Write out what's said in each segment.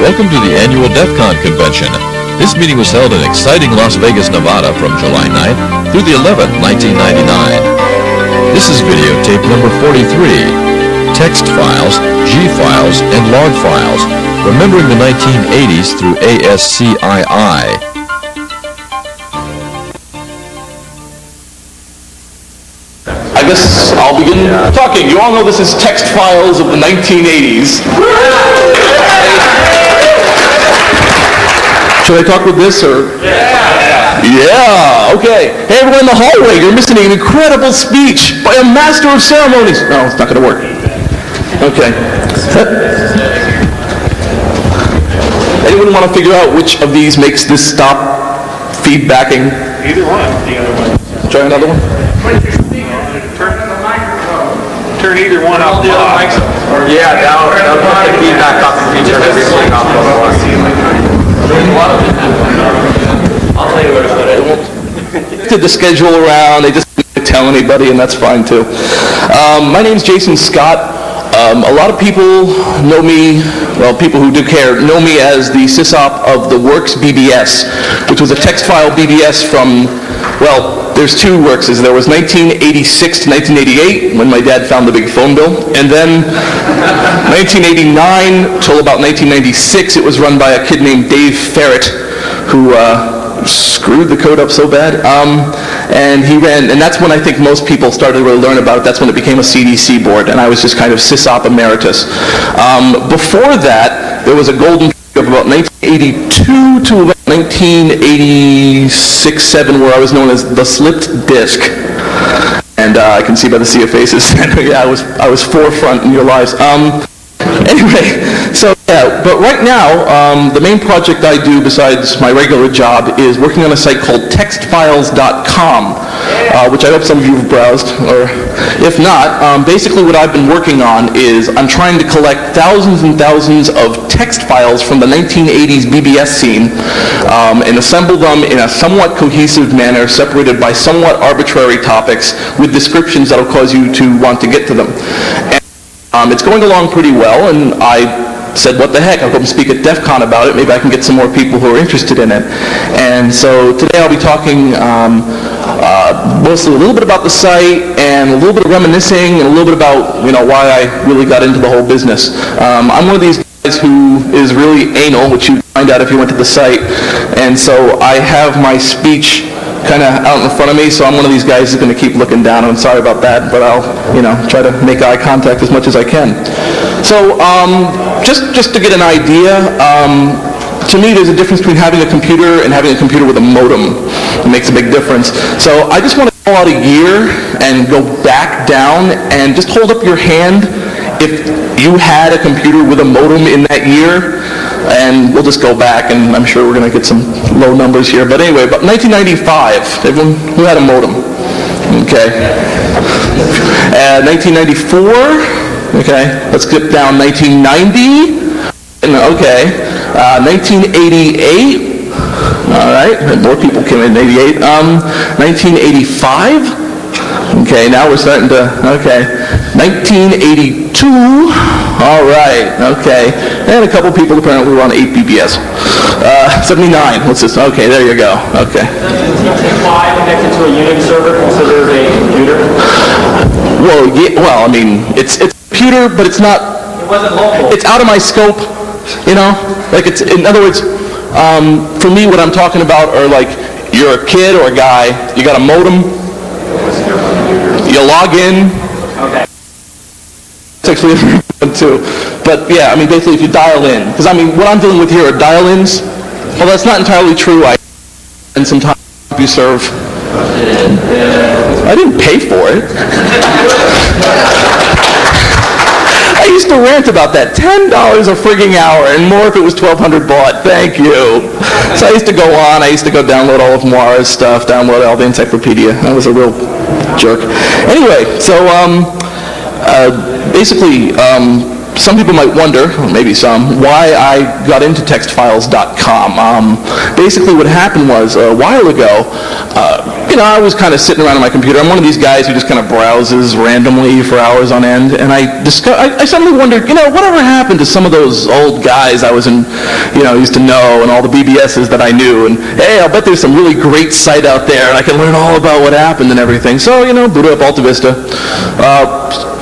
Welcome to the annual DEF CON convention. This meeting was held in exciting Las Vegas, Nevada from July 9th through the 11th, 1999. This is videotape number 43, Text Files, G Files, and Log Files, Remembering the 1980s through ASCII. I guess I'll begin talking. You all know this is Text Files of the 1980s. Should I talk with this or? Yeah, okay. Hey everyone in the hallway, you're missing an incredible speech by a master of ceremonies. No, it's not going to work. Okay. Anyone want to figure out which of these makes this stop feedbacking? Either one. The other one. Try another one. Turn on the microphone. Turn either one off. Yeah, that'll put the feedback off and turn everything off. I'll tell you where to put it. Did the schedule around, they just didn't tell anybody, and that's fine too. My name's Jason Scott. A lot of people know me, well, people who do care, know me as the sysop of the Works BBS, which was a text file BBS from, well, there's two Workses. There was 1986 to 1988, when my dad found the big phone bill, and then 1989 till about 1996, it was run by a kid named Dave Ferret, who screwed the code up so bad. And he ran, and that's when I think most people started to really learn about it. That's when it became a CDC board, and I was just kind of sysop emeritus. Before that, there was a golden of about 1982 to about 1986-7, where I was known as the Slipped Disc. And I can see by the sea of faces, yeah, I was forefront in your lives. Anyway, so yeah, but right now, the main project I do besides my regular job is working on a site called textfiles.com, which I hope some of you have browsed, or if not, basically what I've been working on is I'm trying to collect thousands and thousands of text files from the 1980s BBS scene and assemble them in a somewhat cohesive manner, separated by somewhat arbitrary topics with descriptions that will cause you to want to get to them. It's going along pretty well, and I said, what the heck, I'll go and speak at DEF CON about it. Maybe I can get some more people who are interested in it. And so today I'll be talking mostly a little bit about the site, and a little bit of reminiscing, and a little bit about, you know, why I really got into the whole business. I'm one of these guys who is really anal, which you find out if you went to the site. And so I have my speech kind of out in front of me, so I'm one of these guys who's going to keep looking down. I'm sorry about that, but I'll, you know, try to make eye contact as much as I can. So just to get an idea, to me there's a difference between having a computer and having a computer with a modem. It makes a big difference. So I just want to call out a year and go back down and just hold up your hand if you had a computer with a modem in that year. And we'll just go back, and I'm sure we're going to get some low numbers here. But anyway, about 1995, everyone who had a modem? Okay. 1994, okay. Let's skip down. 1990, okay. 1988, all right. More people came in 88. 1985, okay. Now we're starting to, okay. 1982, all right, okay. And a couple people apparently were on 8 BBS. 79, what's this? Okay, there you go, okay. Wi-Fi connected to a Unix server considered a computer? Well, yeah, well, I mean, it's a computer, but it's not... It wasn't local. It's out of my scope, you know? Like, it's, in other words, for me, what I'm talking about are like, you're a kid or a guy, you got a modem, you log in. Okay. It's actually one too. But yeah, I mean, basically if you dial in, because I mean, what I'm dealing with here are dial-ins. Well, that's not entirely true. I spend some time you serve. I didn't pay for it. I used to rant about that. $10 a frigging hour, and more if it was $1,200 bought. Thank you. So I used to go on. I used to go download all of Moira's stuff, download all the encyclopedia. I was a real jerk. Anyway, so basically, some people might wonder, or maybe some, why I got into textfiles.com. Basically what happened was, a while ago, I was kind of sitting around on my computer. I'm one of these guys who just kind of browses randomly for hours on end, and I suddenly wondered, whatever happened to some of those old guys I was used to know, and all the BBSs that I knew, and hey, I'll bet there's some really great site out there, and I can learn all about what happened and everything. So, booted up Alta Vista,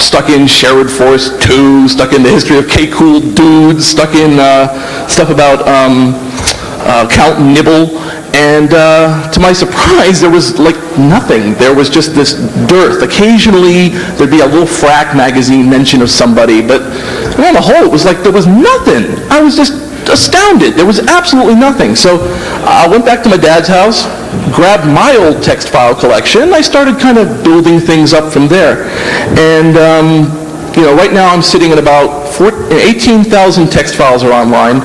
stuck in Sherwood Forest 2, stuck in the history of K-Cool Dudes, stuck in stuff about Count Nibble, and to my surprise, there was like nothing. There was just this dearth. Occasionally, there'd be a little Frack magazine mention of somebody, but on the whole, it was like there was nothing. I was just astounded. There was absolutely nothing. So I went back to my dad's house, grabbed my old text file collection, and I started kind of building things up from there. And right now I'm sitting at about 18,000 text files are online.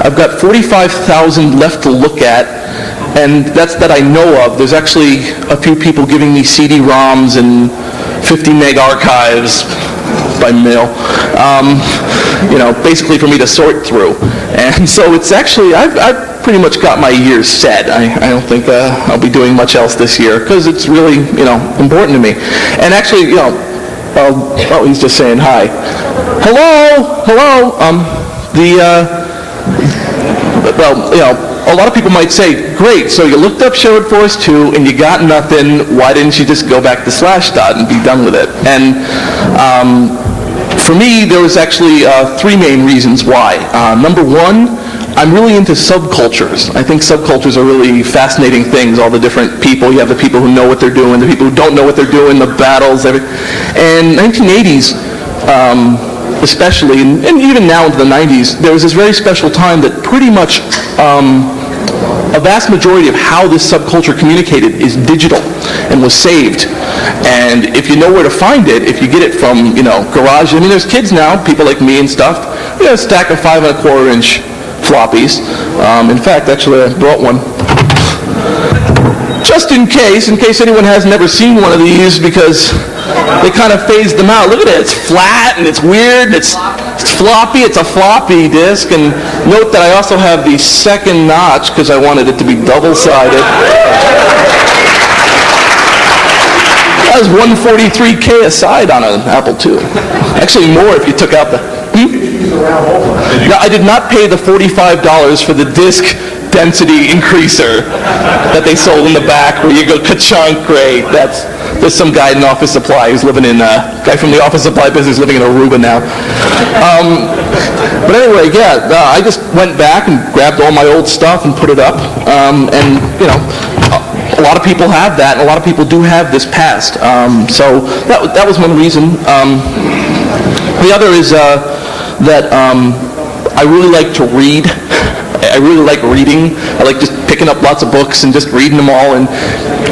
I've got 45,000 left to look at, and that's that I know of. There's actually a few people giving me CD-ROMs and 50 meg archives by mail, basically for me to sort through. And so it's actually, I've pretty much got my years set. I don't think I'll be doing much else this year, because it's really, important to me. And actually, oh, he's just saying hi. Hello. A lot of people might say, great, so you looked up Sherwood Forest 2 and you got nothing. Why didn't you just go back to Slashdot and be done with it? And for me, there was actually three main reasons why. Number one, I'm really into subcultures. I think subcultures are really fascinating things, all the different people. You have the people who know what they're doing, the people who don't know what they're doing, the battles, everything. And 1980s, especially, and even now into the 90s, there was this very special time that pretty much a vast majority of how this subculture communicated is digital and was saved. And if you know where to find it, if you get it from, garage, there's kids now, people like me and stuff, a stack of 5 1/4 inch floppies. In fact, actually, I brought one. Just in case anyone has never seen one of these, because they kind of phased them out. Look at it, it's flat and it's weird, and it's floppy, it's a floppy disk. And note that I also have the second notch because I wanted it to be double-sided. That was $143K a side on an Apple II. Actually more if you took out the... No, I did not pay the $45 for the disk density increaser that they sold in the back where you go ka-chunk, great. There's some guy in office supply who's living in, guy from the office supply business living in Aruba now. But anyway, yeah, I just went back and grabbed all my old stuff and put it up. And, a lot of people have that, and a lot of people do have this past. So that was one reason. The other is that I really like to read. I really like reading. I like just picking up lots of books and just reading them all. And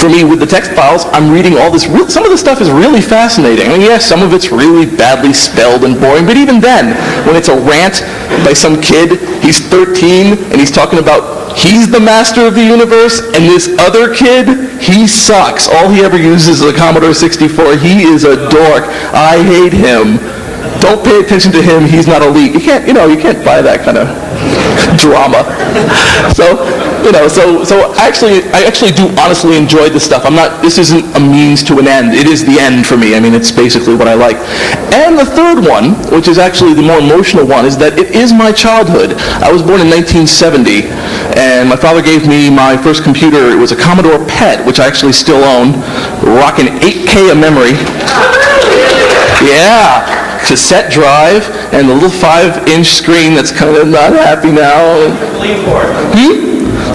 for me, with the text files, I'm reading all this. Some of the stuff is really fascinating. Yes, some of it's really badly spelled and boring, but even then, when it's a rant by some kid, he's 13, and he's talking about he's the master of the universe, and this other kid, he sucks. All he ever uses is a Commodore 64. He is a dork. I hate him. Don't pay attention to him. He's not elite. You can't buy that kind of drama. So I actually do honestly enjoy this stuff. This isn't a means to an end. It is the end for me. It's basically what I like. And the third one, which is actually the more emotional one, is that it is my childhood. I was born in 1970, and my father gave me my first computer. It was a Commodore PET, which I actually still own, rocking 8K of memory. Yeah. Cassette drive, and the little 5-inch screen that's kind of not happy now. IEEE port.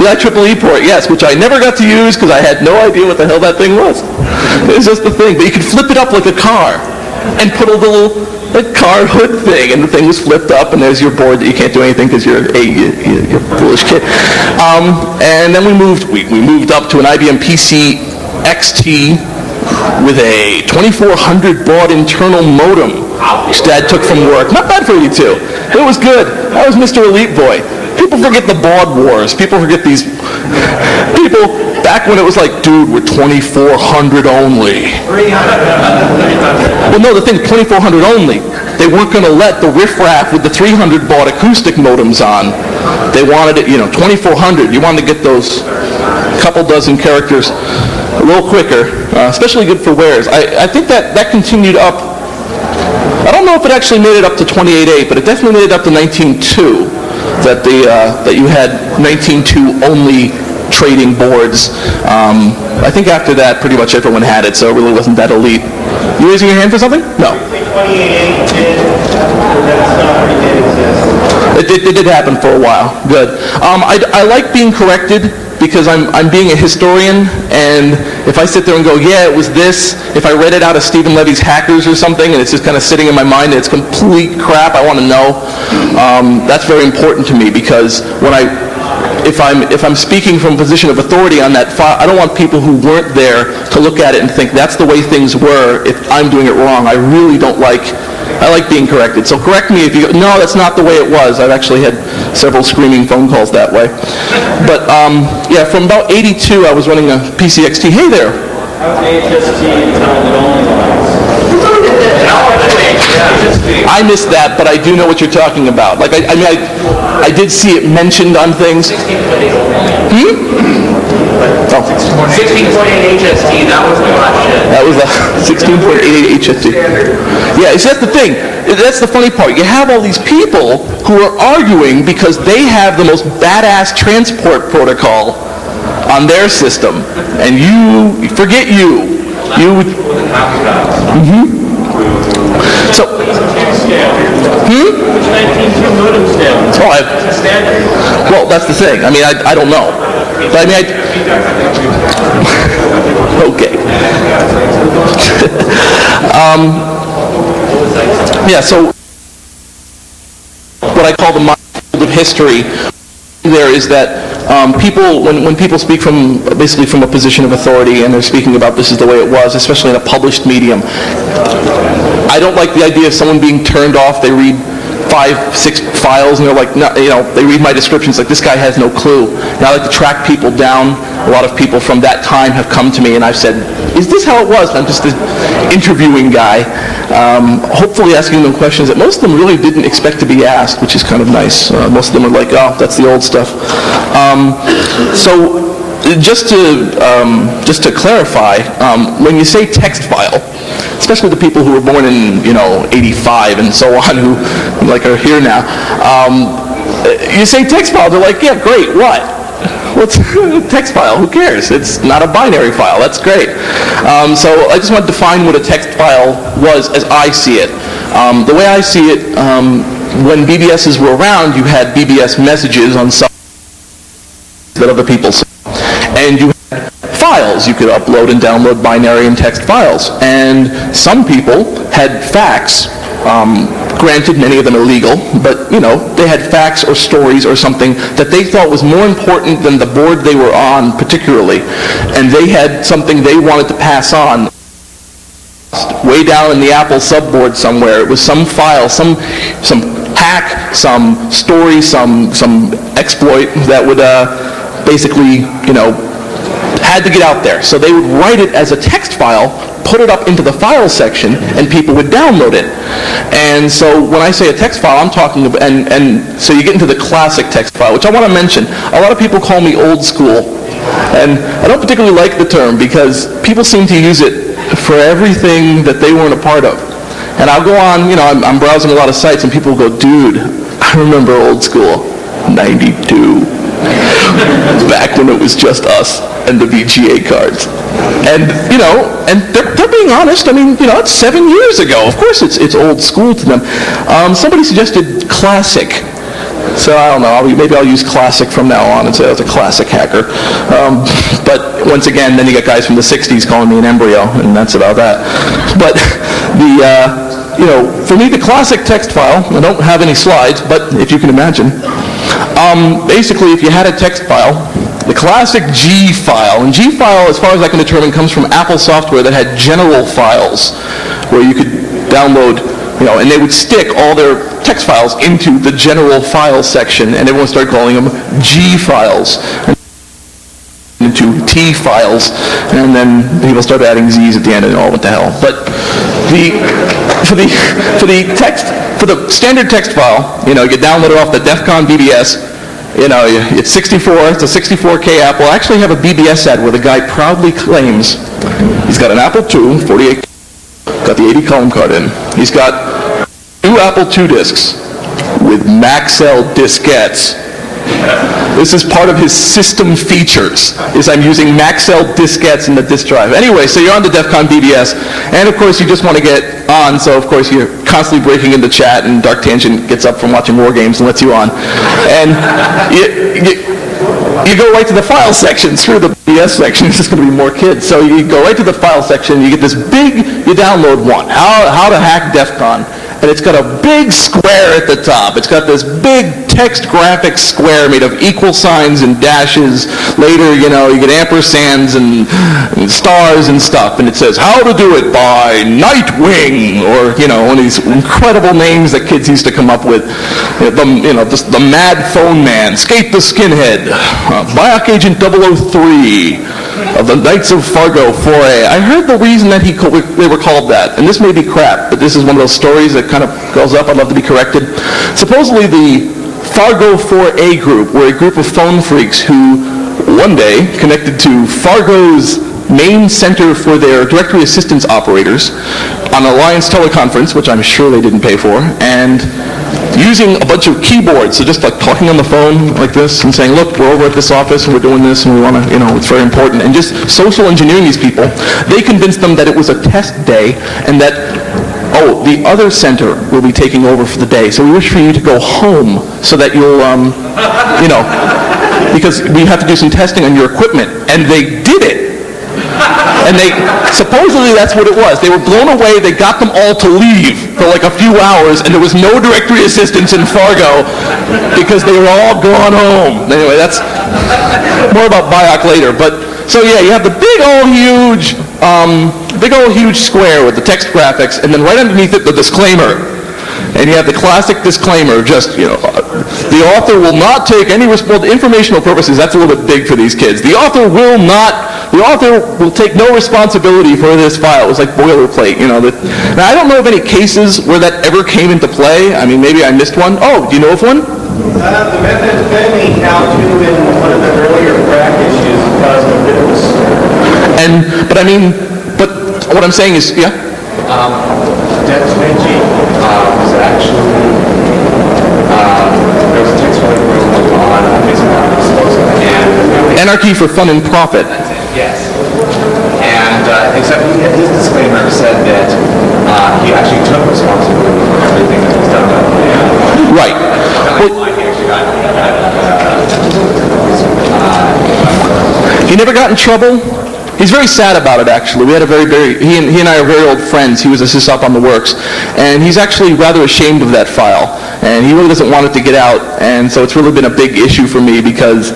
The IEEE port, yes, which I never got to use because I had no idea what the hell that thing was. It was just the thing. But you could flip it up like a car and put a little car hood thing, and the thing was flipped up, and there's your board that you can't do anything because you're a foolish kid. And then we moved up to an IBM PC XT with a 2400 baud internal modem, which Dad took from work. Not bad for you two. It was good. I was Mr. Elite Boy. People forget the baud wars. People forget these people back when it was like, dude, we're 2400 only. 300. Well, no, the thing, 2400 only. they weren't going to let the riffraff with the 300 baud acoustic modems on. They wanted it, 2400. You wanted to get those couple dozen characters a little quicker, especially good for wares. I think that continued up. I don't know if it actually made it up to 28.8, but it definitely made it up to 19.2. That you had 19.2 only trading boards. I think after that, pretty much everyone had it, so it really wasn't that elite. You raising your hand for something? No. It did happen for a while. Good. I like being corrected because I'm being a historian, and if I sit there and go, yeah, it was this, if I read it out of Stephen Levy's Hackers or something, and it's just kind of sitting in my mind and it's complete crap, I want to know. That's very important to me because if I'm speaking from a position of authority on that file, I don't want people who weren't there to look at it and think that's the way things were if I'm doing it wrong. I really don't like, I like being corrected. So correct me if you go, no, that's not the way it was. I've actually had several screaming phone calls that way. But yeah, from about 82, I was running a PCXT. Hey there. I missed that, but I do know what you're talking about. Like, I did see it mentioned on things. 16.8 HST, that was the last shit. That was a 16.88 HST. Yeah, see, that's the thing. That's the funny part. You have all these people who are arguing because they have the most badass transport protocol on their system, and you forget you. So, well, that's the thing. I mean, I don't know. But I mean, okay. Yeah, so what I call the minefield of history there is that people, when people speak from basically from a position of authority and they're speaking about this is the way it was, especially in a published medium, I don't like the idea of someone being turned off. They read 5, 6 files and they're like, no, they read my descriptions like this guy has no clue. And I like to track people down. A lot of people from that time have come to me and I've said, is this how it was? I'm just an interviewing guy, hopefully asking them questions that most of them really didn't expect to be asked, which is kind of nice. Most of them are like, oh, that's the old stuff. So just to clarify, when you say text file, especially the people who were born in 85 and so on, who like are here now, you say text file, they're like, yeah, great, what? What's a text file? Who cares? It's not a binary file. That's great. So I just want to define what a text file was as I see it. The way I see it, when BBSs were around, you had BBS messages on some that other people saw. And you had files. You could upload and download binary and text files. And some people had fax. Granted, many of them illegal, but they had facts or stories or something that they thought was more important than the board they were on particularly, and they had something they wanted to pass on way down in the Apple subboard somewhere. It was some file, some hack, some story, some exploit that would basically had to get out there. So they would write it as a text file, put it up into the file section, and people would download it. And so when I say a text file, I'm talking about, and so you get into the classic text file, which I want to mention. A lot of people call me old school, and I don't particularly like the term because people seem to use it for everything that they weren't a part of. And I'll go on, I'm browsing a lot of sites, and people will go, dude, I remember old school, 92. Back when it was just us and the VGA cards. And, and they're being honest. I mean, it's 7 years ago. Of course it's old school to them. Somebody suggested classic. So I don't know, maybe I'll use classic from now on and say I was a classic hacker. But once again, then you got guys from the 60s calling me an embryo, and that's about that. But for me, the classic text file, I don't have any slides, but if you can imagine, basically if you had a text file, the classic G file, and G file, as far as I can determine, comes from Apple software that had general files where you could download, and they would stick all their text files into the general file section, and everyone started calling them G files, into T files, and then people started adding Z's at the end, and it all went to hell. But for the standard text file, you download it off the DEF CON BBS. It's 64. It's a 64K app. We'll actually have a BBS ad where the guy proudly claims he's got an Apple II, 48, got the 80 column card in. He's got 2 Apple II discs with Maxell diskettes. This is part of his system features, is I'm using Maxell diskettes in the disk drive. Anyway, so you're on the DEF CON BBS, and of course you just want to get on, so of course you're constantly breaking into chat, and Dark Tangent gets up from watching War Games and lets you on. And you go right to the file section. Screw the BBS section, it's just going to be more kids. So you go right to the file section, you get this big, you download one, how to hack DEF CON. And it's got a big square at the top. It's got this big text graphic square made of equal signs and dashes. Later, you get ampersands and stars and stuff. And it says, how to do it by Nightwing, or, one of these incredible names that kids used to come up with. Just the Mad Phone Man, Skate the Skinhead, Biok Agent 003, of the Knights of Fargo 4A. I heard the reason that they were called that, and this may be crap, but this is one of those stories that kind of goes up. I'd love to be corrected. Supposedly the Fargo 4A group were a group of phone freaks who one day connected to Fargo's main center for their directory assistance operators on Alliance teleconference, which I'm sure they didn't pay for, and using a bunch of keyboards, so just like talking on the phone like this and saying, look, we're over at this office and we're doing this and we want to, it's very important, and just social engineering these people. They convinced them that it was a test day and that, the other center will be taking over for the day, so we wish for you to go home so that you'll, because we have to do some testing on your equipment. And they did it. And supposedly that's what it was. They were blown away. They got them all to leave for like a few hours, and there was no directory assistance in Fargo because they were all gone home. Anyway, that's more about Biok later. But so yeah, you have the big old huge square with the text graphics, and then right underneath it the disclaimer. And you have the classic disclaimer, just, the author will not take any informational purposes. That's a little bit big for these kids. The author will take no responsibility for this file. It was like boilerplate, Now, I don't know of any cases where that ever came into play. I mean, maybe I missed one. Oh, do you know of one? The methamphetamine how-to in one of the earlier crack issues caused a bit of a... But what I'm saying is, yeah? Death Veggie was actually, there was a text file on Facebook and Anarchy for Fun and Profit. That's it, yes. And except his disclaimer said that he actually took responsibility for everything that was done. Right. He never got in trouble. He's very sad about it, actually. We had he and I are very old friends. He was a sysop on the works. And he's actually rather ashamed of that file. And he really doesn't want it to get out. And so it's really been a big issue for me because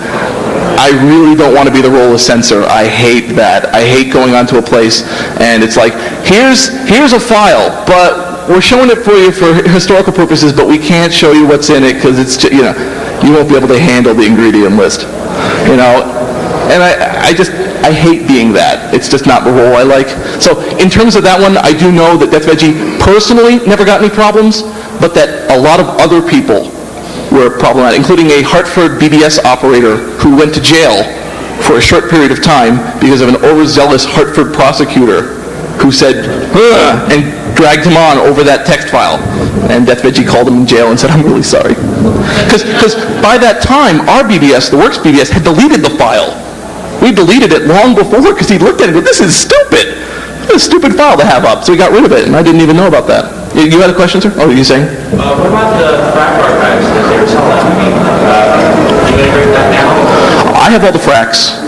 I really don't want to be the role of censor. I hate that. I hate going onto a place and it's like, here's a file, but we're showing it for you for historical purposes, but we can't show you what's in it because it's just, you won't be able to handle the ingredient list. And I hate being that. It's just not the role I like. So in terms of that one, I do know that Death Veggie personally never got any problems, but that a lot of other people were problematic, including a Hartford BBS operator who went to jail for a short period of time because of an overzealous Hartford prosecutor who said, ugh, and dragged him on over that text file. And Death Veggie called him in jail and said, I'm really sorry. Because by that time, our BBS, the Works BBS, had deleted the file. We deleted it long before because he looked at it and said, this is stupid. This is a stupid file to have up. So we got rid of it, and I didn't even know about that. You had a question, sir? Oh, what are you saying? What about the FRAC archives that they were selling? Do they break that down? I have all the FRACs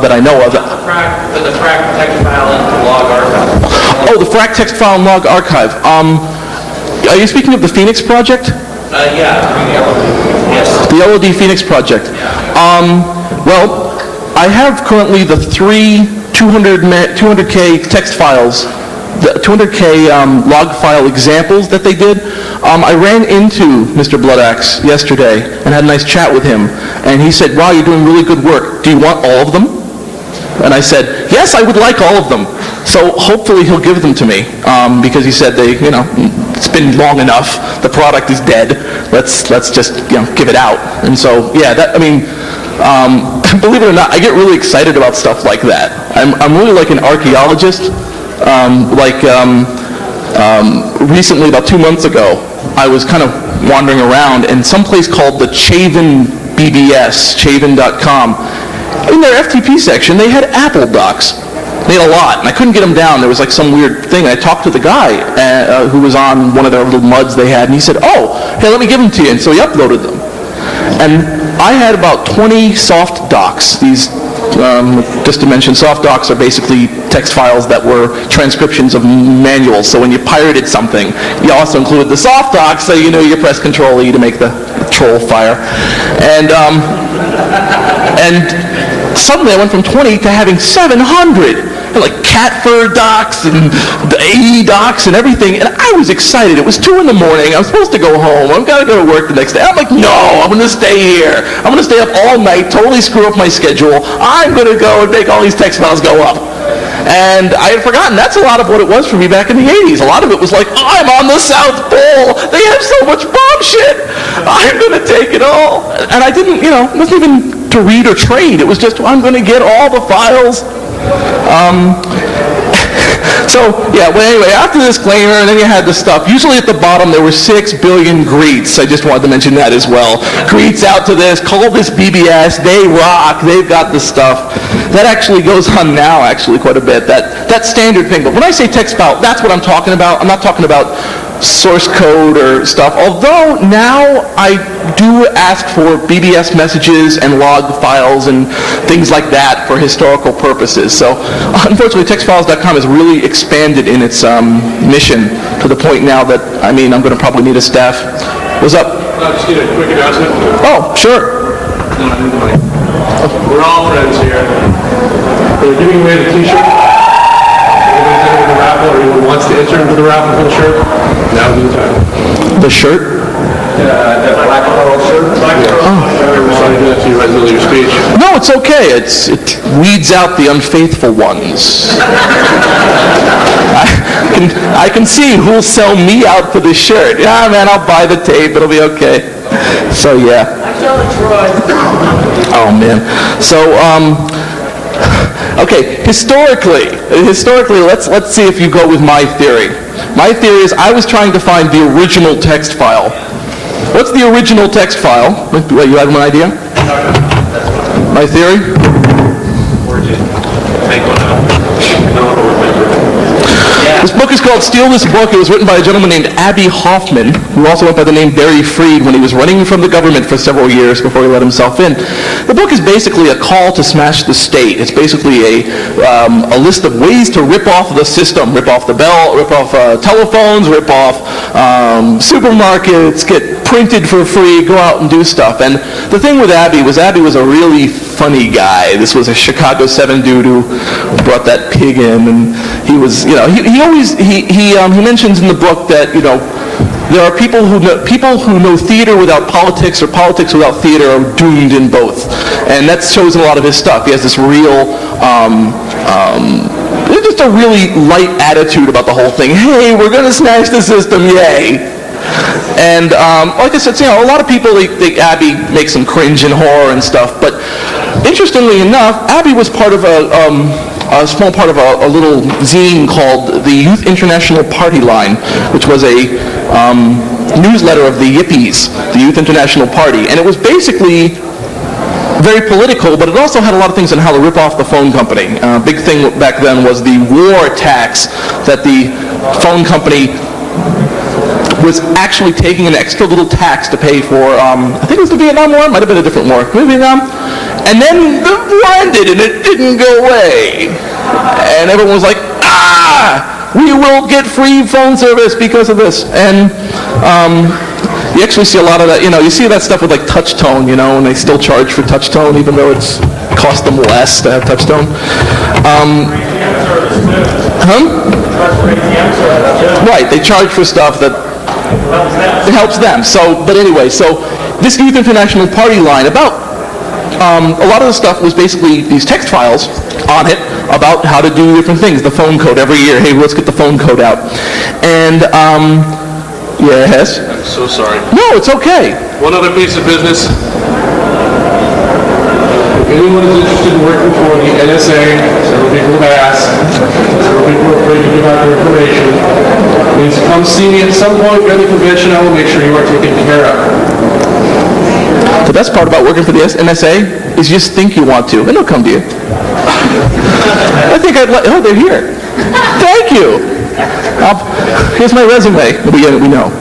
that I know of. The FRAC text file and the log archive. Oh, the FRAC text file and log archive. Are you speaking of the Phoenix project? Yeah, the LOD. Yes. The LOD Phoenix project. Well, I have currently the three 200K text files, the 200K log file examples that they did. I ran into Mr. Bloodaxe yesterday and had a nice chat with him. And he said, wow, you're doing really good work. Do you want all of them? And I said, yes, I would like all of them. So hopefully he'll give them to me, because he said it's been long enough. The product is dead. Let's just give it out. And so believe it or not, I get really excited about stuff like that. I'm really like an archaeologist. Recently, about 2 months ago, I was kind of wandering around in some place called the Chavin BBS, Chavin.com. In their FTP section, they had Apple docs. They had a lot, and I couldn't get them down. There was like some weird thing. I talked to the guy who was on one of their little muds they had, and he said, "Oh, hey, let me give them to you." And so he uploaded them. And I had about 20 soft docs. These, just to mention, soft docs are basically text files that were transcriptions of manuals. So when you pirated something, you also included the soft docs, so you press Control-E to make the troll fire. And suddenly I went from 20 to having 700. Like cat fur docs and the AE docs and everything, and I was excited. It was 2 in the morning. I was supposed to go home. I've got to go to work the next day. I'm like, no, I'm going to stay here. I'm going to stay up all night, totally screw up my schedule. I'm going to go and make all these text files go up. And I had forgotten, that's a lot of what it was for me back in the 80s. A lot of it was like, I'm on the South Pole. They have so much bomb shit. I'm going to take it all. And I didn't, it wasn't even to read or trade. It was just, I'm going to get all the files. Anyway, after the disclaimer, and then you had the stuff. Usually at the bottom there were 6 billion greets. I just wanted to mention that as well. Greets out to this, call this BBS, they rock, they've got the stuff. That actually goes on now, quite a bit, that standard thing. But when I say text file, that's what I'm talking about. I'm not talking about source code or stuff, although now I do ask for BBS messages and log files and things like that for historical purposes. So unfortunately, textfiles.com has really expanded in its mission to the point now that, I'm going to probably need a staff. What's up? Just need a quick announcement. Oh, sure. We're all friends here. They're giving away the t-shirt. The raffle, or anyone wants to enter into the raffle for the shirt, now's the time. The shirt? That black coral shirt? Black coral. Sorry to do that to you right in the middle of your speech. No, it's okay. It weeds out the unfaithful ones. I can see who'll sell me out for this shirt. Yeah, man, I'll buy the tape. It'll be okay. So, yeah. Oh, man. So, okay, historically, let's see if you go with my theory. My theory is I was trying to find the original text file. What's the original text file? You have an idea? My theory? This book is called Steal This Book. It was written by a gentleman named Abbie Hoffman, who also went by the name Barry Freed when he was running from the government for several years before he let himself in. The book is basically a call to smash the state. It's basically a list of ways to rip off the system, rip off the bell, rip off telephones, rip off supermarkets, get printed for free, go out and do stuff. And the thing with Abbie was a really funny guy. This was a Chicago 7 dude who brought that pig in, and he was, he mentions in the book that, there are people who know theater without politics, or politics without theater are doomed in both. And that shows in a lot of his stuff. He has this real, just a really light attitude about the whole thing. Hey, we're going to smash the system, yay. And like I said, a lot of people think Abbie makes them cringe and horror and stuff. But interestingly enough, Abbie was part of a small part of a little zine called the Youth International Party Line, which was a newsletter of the Yippies, the Youth International Party. And it was basically very political, but it also had a lot of things on how to rip off the phone company. Big thing back then was the war tax that the phone company was actually taking an extra little tax to pay for, I think it was the Vietnam War, it might have been a different war, maybe Vietnam. And then the war ended and it didn't go away. And everyone was like, we will get free phone service because of this. And you actually see a lot of that, you see that stuff with like touch tone, and they still charge for touch tone even though it's cost them less to have touch tone. Right, they charge for stuff that it helps them. So, but anyway, so this Youth International Party Line, about a lot of the stuff was basically these text files on it about how to do different things. The phone code every year. Hey, let's get the phone code out. And yes. I'm so sorry. No, it's okay. One other piece of business. If anyone is interested in working for the NSA, several people have asked, several people are afraid to give out their information, please come see me at some point during the convention. I will make sure you are taken care of. The best part about working for the NSA is you just think you want to, and they'll come to you. I think I'd like, oh, they're here. Thank you. Here's my resume. We know.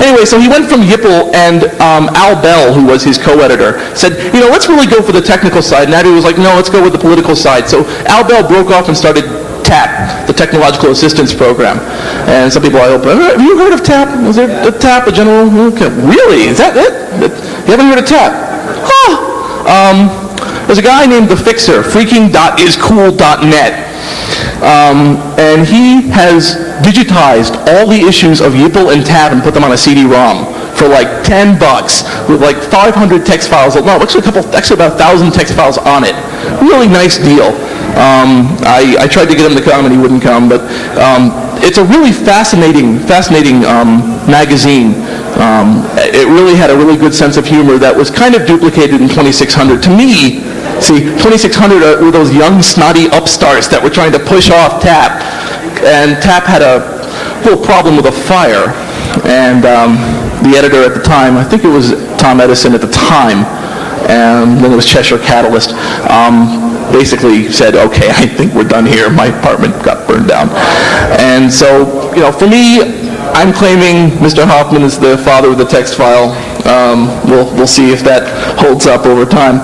Anyway, so he went from Yipple, and Al Bell, who was his co-editor, said, you know, let's really go for the technical side. And Abby was like, no, let's go with the political side. So Al Bell broke off and started TAP, the Technological Assistance Program. And some people, I hope, have you heard of TAP? Was there a TAP, a general? Okay. Really? Is that it? You haven't heard of TAP? Huh. There's a guy named The Fixer, freaking.iscool.net. And he has digitized all the issues of Yipple and TAP and put them on a CD-ROM for like $10 with like 500 text files. No, actually about 1,000 text files on it. Really nice deal. I tried to get him to come and he wouldn't come, but it's a really fascinating magazine. It really had a really good sense of humor that was kind of duplicated in 2600. To me, see, 2600 were those young, snotty upstarts that were trying to push off TAP. And TAP had a little problem with a fire. And the editor at the time, I think it was Tom Edison at the time, and then it was Cheshire Catalyst, basically said, okay, I think we're done here. My apartment got burned down. And so, you know, for me, I'm claiming Mr. Hoffman is the father of the text file. We'll see if that holds up over time.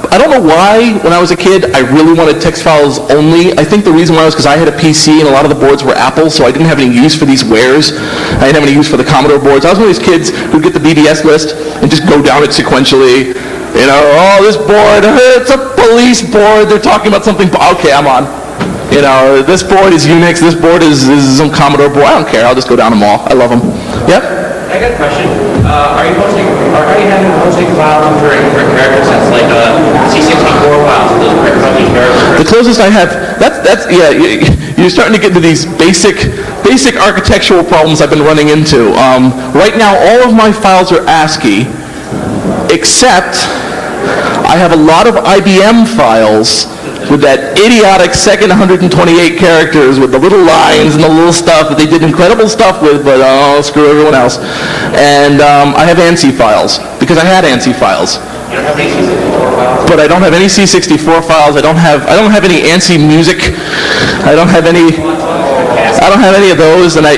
I don't know why, when I was a kid, I really wanted text files only. I think the reason why was because I had a PC and a lot of the boards were Apple, so I didn't have any use for these wares. I didn't have any use for the Commodore boards. I was one of these kids who'd get the BBS list and just go down it sequentially. You know, oh, this board, it's a police board. They're talking about something. Okay, I'm on. You know, this board is Unix. This board is some Commodore board. I don't care. I'll just go down them all. I love them. Yep. I got a question. Are you having hosting files for characters that's like C64 files? The closest I have, that's yeah. You're starting to get into these basic architectural problems I've been running into. Right now, all of my files are ASCII, except I have a lot of IBM files with that idiotic second 128 characters with the little lines and the little stuff that they did incredible stuff with, but screw everyone else. And I have ANSI files, because I had ANSI files. You don't have any C64 files? But I don't have any C64 files. I don't have any ANSI music. I don't have any of those. And I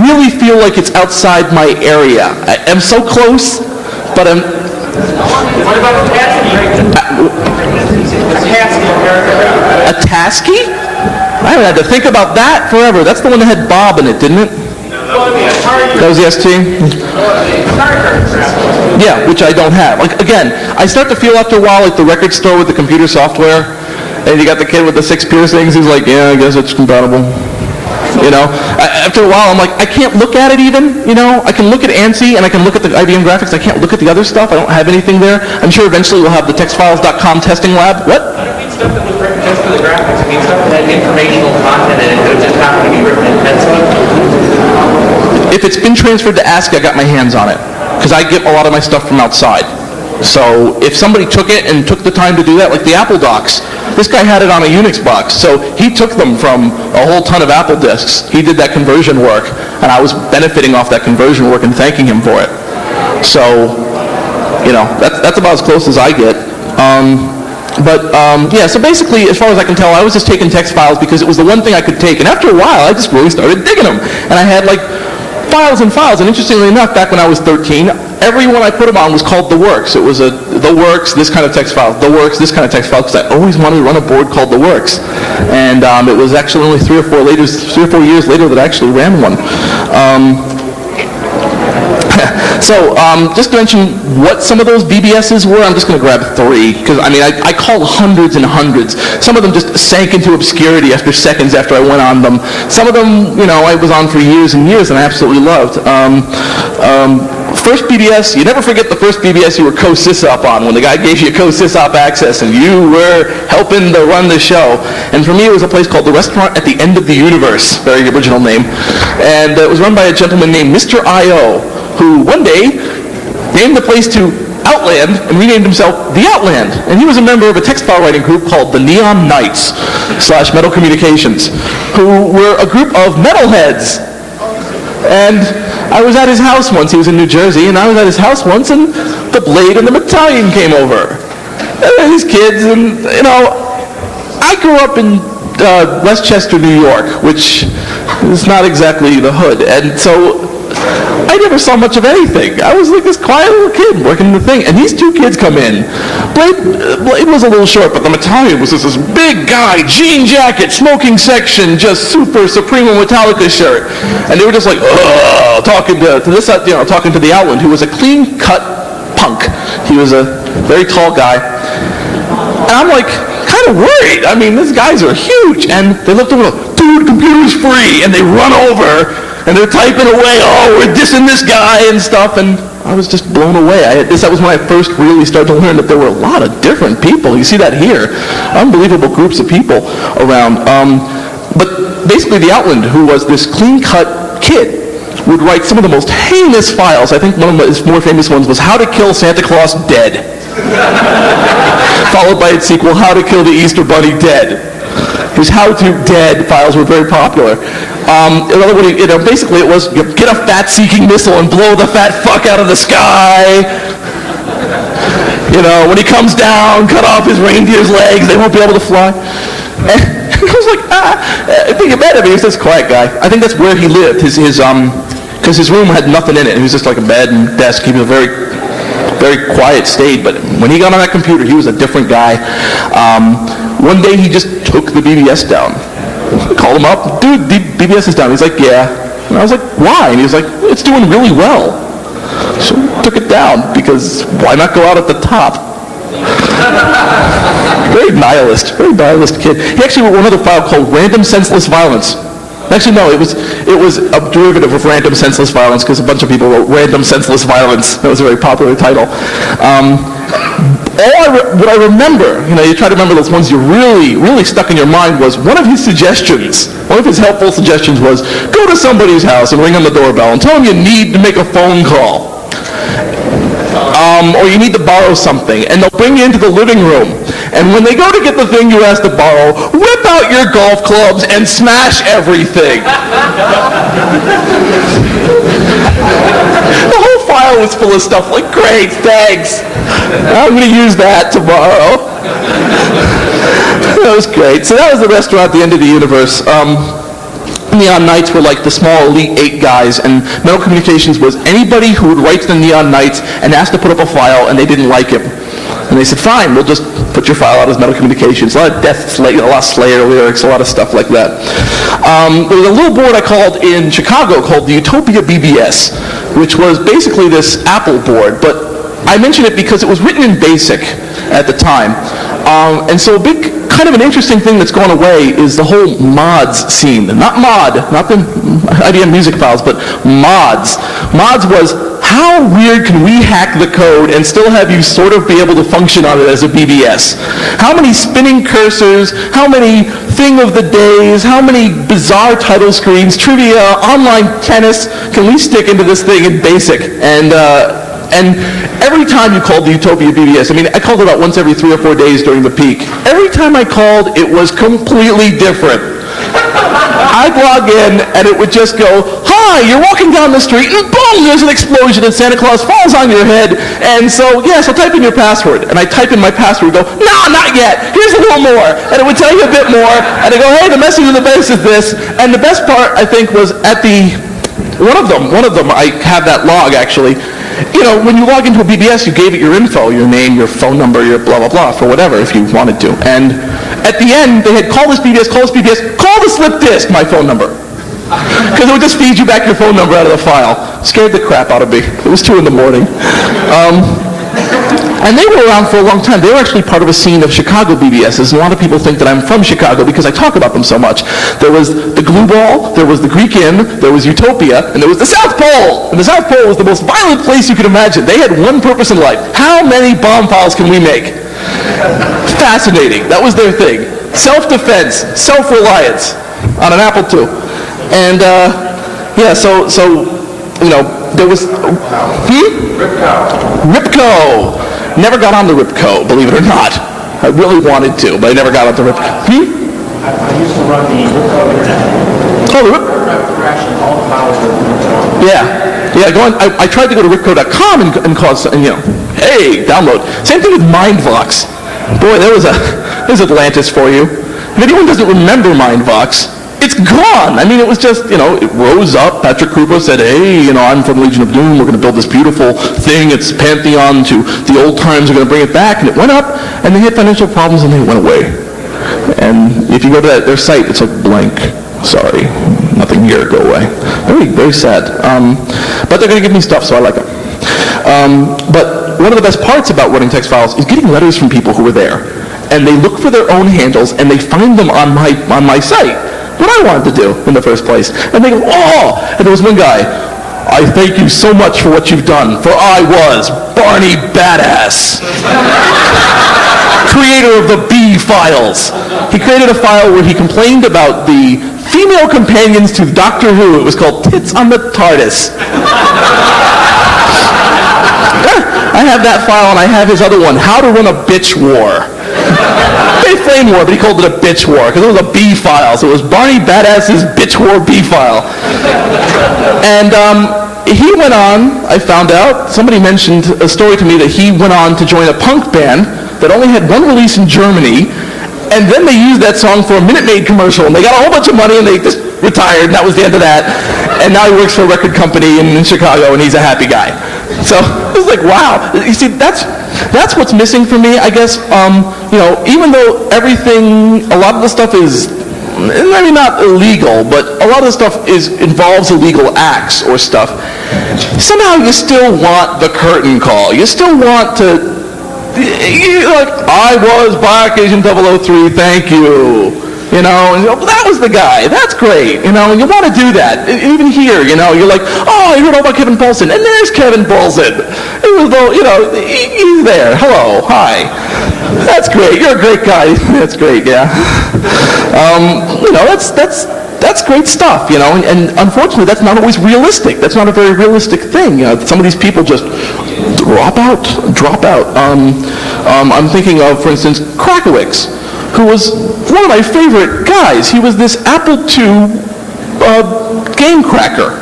really feel like it's outside my area. I'm so close, but I'm... What about a TASCII? I haven't had to think about that forever. That's the one that had Bob in it, didn't it? That was the ST? Yeah, which I don't have. Like, again, I start to feel after a while like the record store with the computer software, and you got the kid with the 6 piercings who's like, yeah, I guess it's compatible. You know, after a while, I'm like, I can't look at it even, you know. I can look at ANSI and I can look at the IBM graphics. I can't look at the other stuff. I don't have anything there. I'm sure eventually we'll have the textfiles.com testing lab. What? I don't mean stuff that was written just for the graphics. I mean stuff that had informational content in it that just happened to be written in pencil. If it's been transferred to ASCII, I got my hands on it, because I get a lot of my stuff from outside. So if somebody took it and took the time to do that, like the Apple docs, this guy had it on a Unix box, so he took them from a whole ton of Apple disks. He did that conversion work, and I was benefiting off that conversion work and thanking him for it. So, you know, that's about as close as I get. Yeah, so basically, as far as I can tell, I was just taking text files because it was the one thing I could take, and after a while, I just really started digging them. And I had like files and files, and interestingly enough, back when I was 13, every one I put them on was called The Works. It was The Works, this kind of text file, The Works, this kind of text file, because I always wanted to run a board called The Works. And it was actually only 3 or 4 years later that I actually ran one. So, just to mention what some of those BBSs were, I'm just going to grab 3, because, I mean, I called hundreds and hundreds. Some of them just sank into obscurity after seconds after I went on them. Some of them, you know, I was on for years and years and I absolutely loved. First BBS, you never forget the first BBS you were co-sysop on, when the guy gave you co-sysop access and you were helping to run the show. And for me, it was a place called the Restaurant at the End of the Universe, very original name. And it was run by a gentleman named Mr. I.O., who one day named the place to Outland and renamed himself The Outland. And he was a member of a text file writing group called the Neon Knights / Metal Communications, who were a group of metalheads. And I was at his house once. He was in New Jersey, and I was at his house once, and the Blade and the Battalion came over. And these kids, and, you know, I grew up in Westchester, New York, which is not exactly the hood. And so I never saw much of anything. I was like this quiet little kid working the thing, and these 2 kids come in. Blade was a little short, but the Battalion was just this big guy, jean jacket, smoking section, just super Supremo Metallica shirt, and they were just like, ugh, talking to this, you know, talking to the Outland, who was a clean-cut punk. He was a very tall guy, and I'm like, kind of worried. I mean, these guys are huge, and they looked over, dude, computer's free, and they run over. And they're typing away, oh, we're dissing this guy and stuff, and I was just blown away. That was when I first really started to learn that there were a lot of different people. You see that here. Unbelievable groups of people around. But basically the Outland, who was this clean-cut kid, would write some of the most heinous files. I think one of his more famous ones was How to Kill Santa Claus Dead. Followed by its sequel, How to Kill the Easter Bunny Dead. His how-to dead files were very popular. In other words, you know, basically it was, you get a fat-seeking missile and blow the fat fuck out of the sky. You know, when he comes down, cut off his reindeer's legs, they won't be able to fly. And I was like, I think about it, he was this quiet guy. I think that's where he lived, because his room had nothing in it. It was just like a bed and desk. He was a very, very quiet state, but when he got on that computer, he was a different guy. One day he just took the BBS down. I called him up, dude, the BBS is down. He's like, yeah. And I was like, why? And he was like, it's doing really well. So I took it down, because why not go out at the top? Very nihilist kid. He actually wrote one other file called Random Senseless Violence. Actually, no, it was a derivative of Random Senseless Violence, because a bunch of people wrote Random Senseless Violence. That was a very popular title. What I remember, you know, you try to remember those ones you really, really stuck in your mind, was one of his suggestions, one of his helpful suggestions was, go to somebody's house and ring on the doorbell and tell them you need to make a phone call. Or you need to borrow something, and they'll bring you into the living room. And when they go to get the thing you asked to borrow, whip out your golf clubs and smash everything. The whole file was full of stuff like, great, thanks. I'm going to use that tomorrow. That was great. So that was the Restaurant at the End of the Universe. Neon Knights were like the small elite 8 guys, and Metal Communications was anybody who would write to the Neon Knights and ask to put up a file and they didn't like him. And they said, fine, we'll just put your file out as Metal Communications. A lot of a lot of Slayer lyrics, a lot of stuff like that. There was a little board I called in Chicago called the Utopia BBS, which was basically this Apple board, but I mention it because it was written in BASIC at the time. And so a big, kind of an interesting thing that's gone away is the whole mods scene. Not the IBM music files, but mods. Mods was, how weird can we hack the code and still have you sort of be able to function on it as a BBS? How many spinning cursors, how many thing of the days, how many bizarre title screens, trivia, online tennis can we stick into this thing in BASIC? And every time you called the Utopia BBS, I mean, I called it about once every 3 or 4 days during the peak. Every time I called, it was completely different. I'd log in, and it would just go, hi, you're walking down the street, and boom, there's an explosion, and Santa Claus falls on your head. And so, yeah, so type in your password. And I type in my password, and go, no, not yet. Here's a little more. And it would tell you a bit more. And I go, hey, the message of the base is this. And the best part, I think, was at the, one of them, I have that log, actually. You know, when you log into a BBS, you gave it your info, your name, your phone number, your blah, blah, blah, for whatever, if you wanted to. And at the end, they had, call this BBS, call the slip disk, my phone number. Because it would just feed you back your phone number out of the file. Scared the crap out of me. It was 2 in the morning. And they were around for a long time. They were actually part of a scene of Chicago BBSs, and a lot of people think that I'm from Chicago because I talk about them so much. There was the Glue Ball, there was the Greek Inn, there was Utopia, and there was the South Pole! And the South Pole was the most violent place you could imagine. They had one purpose in life. How many bomb files can we make? Fascinating. That was their thing. Self-defense, self-reliance on an Apple II. And, so you know, there was... Ripco. Never got on the Ripco, believe it or not. I really wanted to, but I never got on the Ripco. I used to run the Ripco internet. Oh, the Ripco. Yeah. I tried to go to Ripco.com and cause, and, you know, hey, download. Same thing with Mindvox. Boy, there's Atlantis for you. If anyone doesn't remember Mindvox, it's gone. I mean, it was just, you know, it rose up. Patrick Krupa said, hey, you know, I'm from Legion of Doom. We're going to build this beautiful thing. It's Pantheon to the old times. We're going to bring it back. And it went up, and they had financial problems, and they went away. And if you go to their site, it's like blank. Sorry, nothing here. Go away. Very, very sad. But they're going to give me stuff, so I like it. But one of the best parts about running text files is getting letters from people who were there. And they look for their own handles, and they find them on my site. What I wanted to do in the first place. And they go, oh! And there was one guy, I thank you so much for what you've done, for I was Barney Badass, creator of the B files. He created a file where he complained about the female companions to Doctor Who. It was called Tits on the TARDIS. I have that file, and I have his other one, How to Run a Bitch War. Flame War, but he called it a bitch war because it was a B file. So it was Barney Badass's bitch war B file. And he went on, I found out, somebody mentioned a story to me that he went on to join a punk band that only had one release in Germany, and then they used that song for a Minute Maid commercial, and they got a whole bunch of money, and they just retired, and that was the end of that. And now he works for a record company in Chicago, and he's a happy guy. So it was like, wow. You see, that's what's missing for me, I guess. You know, even though everything, a lot of the stuff is, maybe not illegal, but a lot of the stuff involves illegal acts or stuff, somehow you still want the curtain call. You still want to, like, I was Black Agent 003, thank you. You know, and that was the guy. That's great. You know, and you want to do that. Even here, you know, you're like, oh, I heard all about Kevin Paulson. And there's Kevin Paulson. It was, you know, he's there. Hello. Hi. That's great. You're a great guy. That's great, yeah. You know, that's great stuff, you know. And unfortunately, that's not always realistic. That's not a very realistic thing. You know, some of these people just drop out. I'm thinking of, for instance, Krakowicz, who was one of my favorite guys. He was this Apple II game cracker.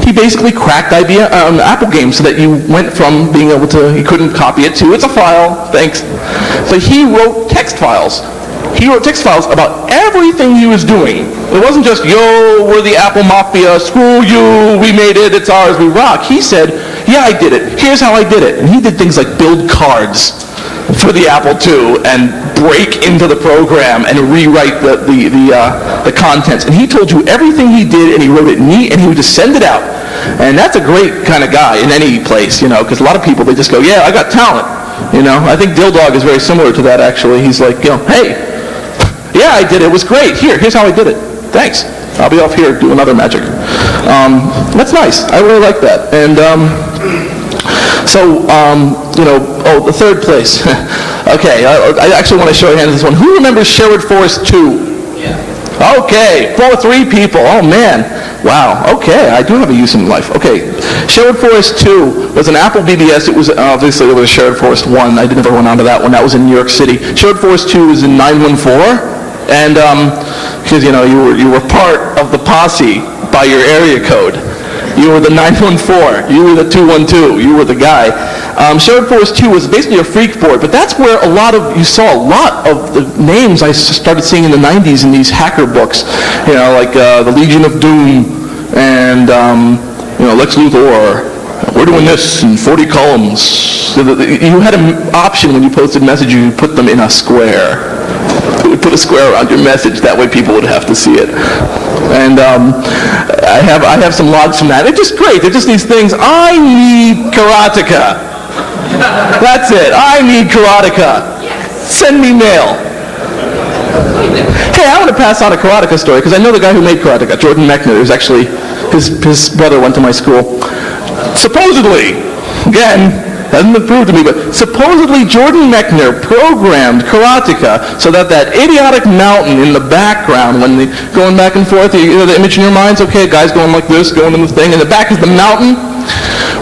He basically cracked Apple games so that you went from being able to, you couldn't copy it to, it's a file, thanks. But he wrote text files. He wrote text files about everything he was doing. It wasn't just, yo, we're the Apple Mafia, screw you, we made it, it's ours, we rock. He said, yeah, I did it. Here's how I did it. And he did things like build cards for the Apple II and break into the program and rewrite the contents. And he told you everything he did, and he wrote it neat, and he would just send it out. And that's a great kind of guy in any place, you know, because a lot of people, they just go, yeah, I got talent. You know, I think Dildog is very similar to that, actually. He's like, you know, hey, yeah, I did it. It was great. Here's how I did it. Thanks. I'll be off here doing other magic. That's nice. I really like that. And you know, oh, the third place. Okay, I actually want to show you hands this one. Who remembers Sherwood Forest 2? Yeah. Okay, 3 people. Oh, man. Wow. Okay, I do have a use in life. Okay, Sherwood Forest 2 was an Apple BBS. It was obviously, it was Sherwood Forest 1. I never went on to that one. That was in New York City. Sherwood Forest 2 was in 914. And because, you know, you were part of the posse by your area code. You were the 914. You were the 212. You were the guy. Sherwood Forest 2 was basically a freak board, but that's where you saw a lot of the names I started seeing in the 90s in these hacker books. You know, like the Legion of Doom and, you know, Lex Luthor. We're doing this in 40 columns. So you had an option when you posted messages, you put them in a square. It would put a square around your message. That way people would have to see it. And I have some logs from that. They're just great. They're just these things. I need Karateka. That's it. I need Karateka. Send me mail. Hey, I want to pass on a Karateka story because I know the guy who made Karateka, Jordan Mechner, who's actually, his brother went to my school. Supposedly, again, hasn't been proved to me, but supposedly Jordan Mechner programmed Karateka so that idiotic mountain in the background, when they're going back and forth, you know the image in your mind's okay, guy's going like this, going in the thing, and the back is the mountain.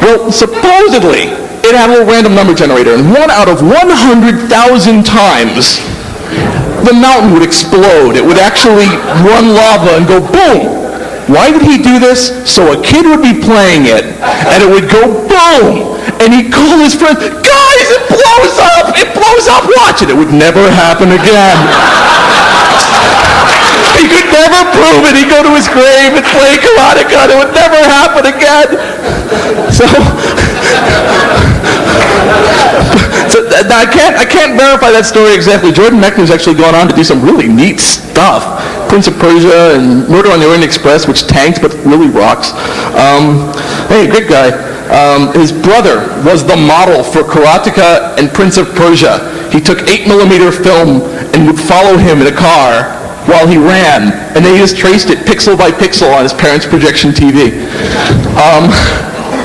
Well, supposedly, it had a little random number generator, and 1 out of 100,000 times, the mountain would explode. It would actually run lava and go boom. Why did he do this? So a kid would be playing it, and it would go boom. And he'd call his friends, guys, it blows up! It blows up! Watch it! It would never happen again. He could never prove it. He'd go to his grave and play Karateka, and it would never happen again. So I can't verify that story exactly. Jordan Mechner's actually gone on to do some really neat stuff. Prince of Persia and Murder on the Orient Express, which tanked but really rocks. Hey, great guy. His brother was the model for Karateka and Prince of Persia. He took 8mm film and would follow him in a car while he ran, and then he just traced it pixel by pixel on his parents' projection TV.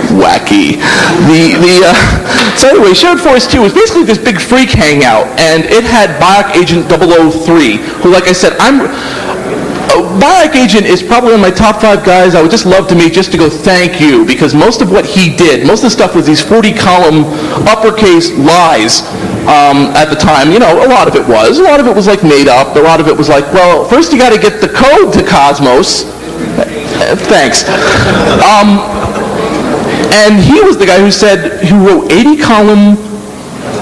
Wacky. So anyway, Shared Force 2 was basically this big freak hangout, and it had Bioc Agent 003, who, like I said, Bioc Agent is probably one of my top 5 guys I would just love to meet just to go thank you, because most of what he did, most of the stuff was these 40-column uppercase lies at the time. You know, a lot of it was like made up. A lot of it was like, well, first you got to get the code to Cosmos. Thanks. And he was the guy who wrote 80-column,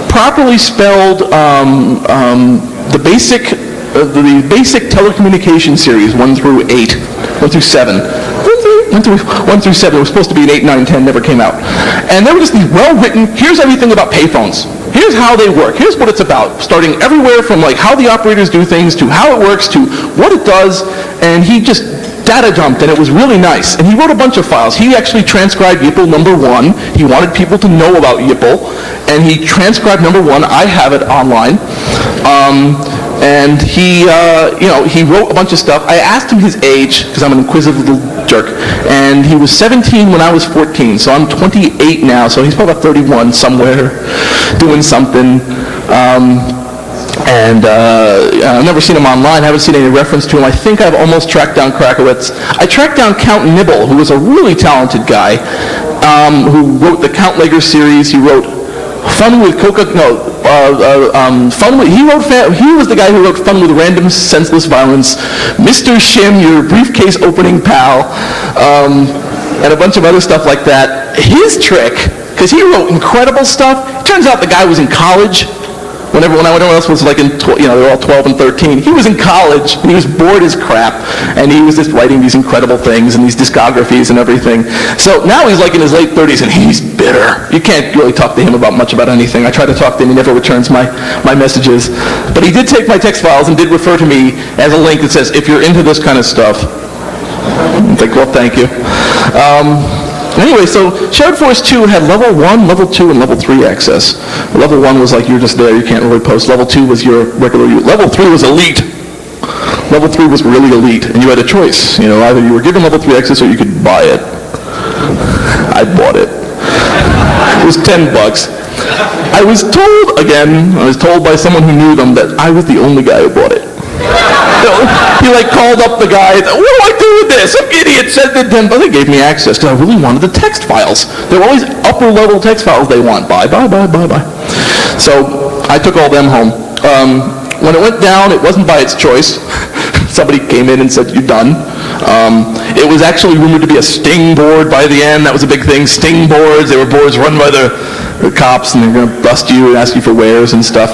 properly spelled, the basic telecommunication series, 1 through 7. 1 through 7 was supposed to be an 8, 9, 10, never came out. And they were just these well-written, here's everything about payphones. Here's how they work. Here's what it's about. Starting everywhere from like how the operators do things to how it works to what it does. And he just data dumped, and it was really nice. And he wrote a bunch of files. He actually transcribed YPL #1. He wanted people to know about YPL, and he transcribed #1. I have it online. And he wrote a bunch of stuff. I asked him his age, because I'm an inquisitive little jerk, and he was 17 when I was 14, so I'm 28 now, so he's probably about 31 somewhere, doing something. I've never seen him online. I haven't seen any reference to him. I think I've almost tracked down Krakowitz. I tracked down Count Nibble, who was a really talented guy, who wrote the Count Lager series. He wrote Fun with he was the guy who wrote Fun with Random Senseless Violence, Mr. Shim, Your Briefcase Opening Pal, and a bunch of other stuff like that. His trick, because he wrote incredible stuff, it turns out the guy was in college. When everyone else was like they were all 12 and 13. He was in college, and he was bored as crap, and he was just writing these incredible things and these discographies and everything. So now he's like in his late 30s, and he's bitter. You can't really talk to him about much about anything. I try to talk to him, he never returns my messages. But he did take my text files and did refer to me as a link that says, if you're into this kind of stuff. I'm like, well, thank you. Anyway, so Shared Force 2 had level 1, level 2, and level 3 access. Level 1 was like you're just there, you can't really post. Level 2 was your regular use. Level 3 was elite. Level 3 was really elite, and you had a choice. You know, either you were given level 3 access or you could buy it. I bought it. It was $10. I was told by someone who knew them that I was the only guy who bought it. He like called up the guy, what do I do with this? Some idiot said that then, but they gave me access because I really wanted the text files. There were always upper level text files they want. Bye. So I took all them home. When it went down, it wasn't by its choice. Somebody came in and said, you're done. It was actually rumored to be a sting board by the end. That was a big thing. Sting boards. They were boards run by the cops, and they're going to bust you and ask you for wares and stuff.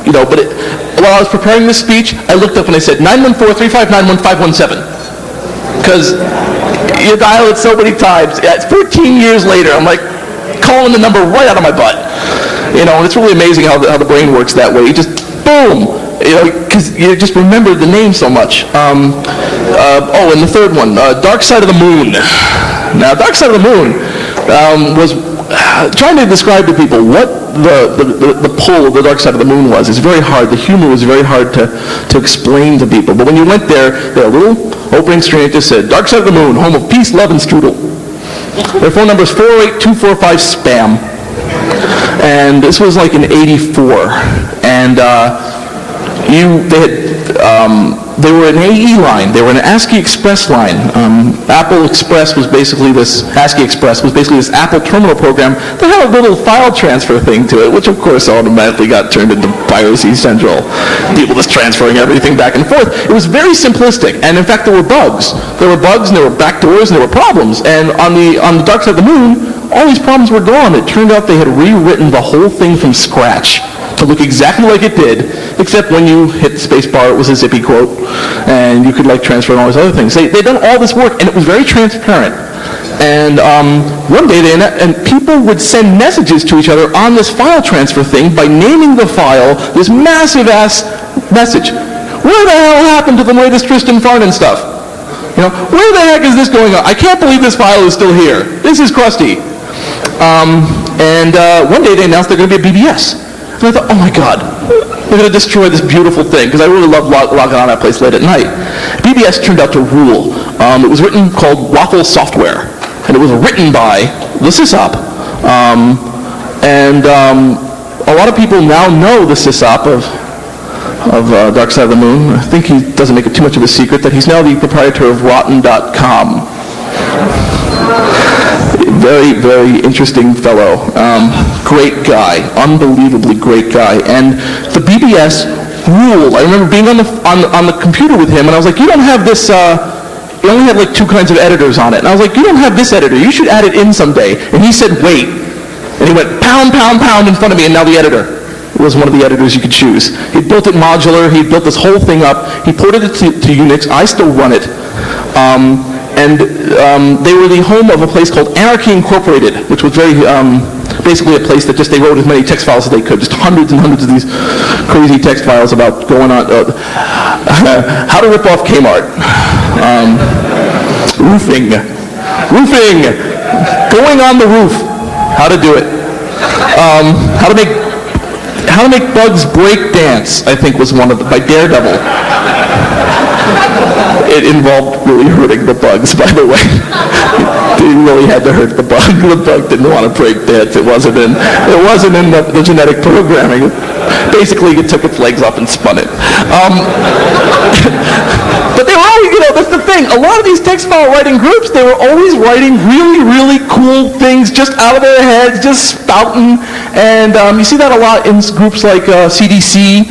But while I was preparing this speech, I looked up and I said 914-359-1517. Because you dial it so many times. It's 14 years later. I'm like calling the number right out of my butt. You know, and it's really amazing how the brain works that way. You just, boom! You know, because you just remember the name so much. Oh, and the third one, Dark Side of the Moon. Now, Dark Side of the Moon was trying to describe to people what the pull of the Dark Side of the Moon was. It's very hard. The humor was very hard to explain to people. But when you went there, they had a little opening screen that just said, Dark Side of the Moon, home of peace, love, and strudel. Their phone number is 408-245-SPAM. And this was like in '84. And they were an AE line. They were an ASCII Express line. Apple Express was basically this, ASCII Express was basically this Apple terminal program that had a little file transfer thing to it, which of course automatically got turned into Piracy Central. People just transferring everything back and forth. It was very simplistic, and in fact there were bugs. There were bugs, and there were backdoors, and there were problems. And on the Dark Side of the Moon, all these problems were gone. It turned out they had rewritten the whole thing from scratch to look exactly like it did, except when you hit the space bar, it was a zippy quote, and you could like transfer and all these other things. They'd done all this work, and it was very transparent. And one day, and people would send messages to each other on this file transfer thing by naming the file this massive-ass message. Where the hell happened to the latest Tristan Farnon stuff? You know, where the heck is this going on? I can't believe this file is still here. This is crusty. One day they announced they're going to be a BBS. And I thought, oh my God, they're going to destroy this beautiful thing, because I really love logging on that place late at night. BBS turned out to rule. It was called Waffle Software, and it was written by the sysop. A lot of people now know the sysop of Dark Side of the Moon. I think he doesn't make it too much of a secret that he's now the proprietor of Rotten.com. Very, very interesting fellow. Great guy. Unbelievably great guy. And the BBS ruled. I remember being on the computer with him, and I was like, you don't have this, he only had like 2 kinds of editors on it. And I was like, you don't have this editor. You should add it in someday. And he said, wait. And he went pound, pound, pound in front of me, and now the editor was one of the editors you could choose. He built it modular. He built this whole thing up. He ported it to Unix. I still run it. They were the home of a place called Anarchy Incorporated, which was very basically a place that just they wrote as many text files as they could, just hundreds and hundreds of these crazy text files about going on, how to rip off Kmart, roofing, going on the roof, how to do it, how to make bugs break dance, I think was one of by Daredevil. It involved really hurting the bugs, by the way. They really had to hurt the bug. The bug didn't want to break dance. It wasn't in the genetic programming. Basically, it took its legs off and spun it. But they were always, you know, that's the thing. A lot of these text file writing groups, they were always writing really, really cool things just out of their heads, just spouting. And you see that a lot in groups like CDC.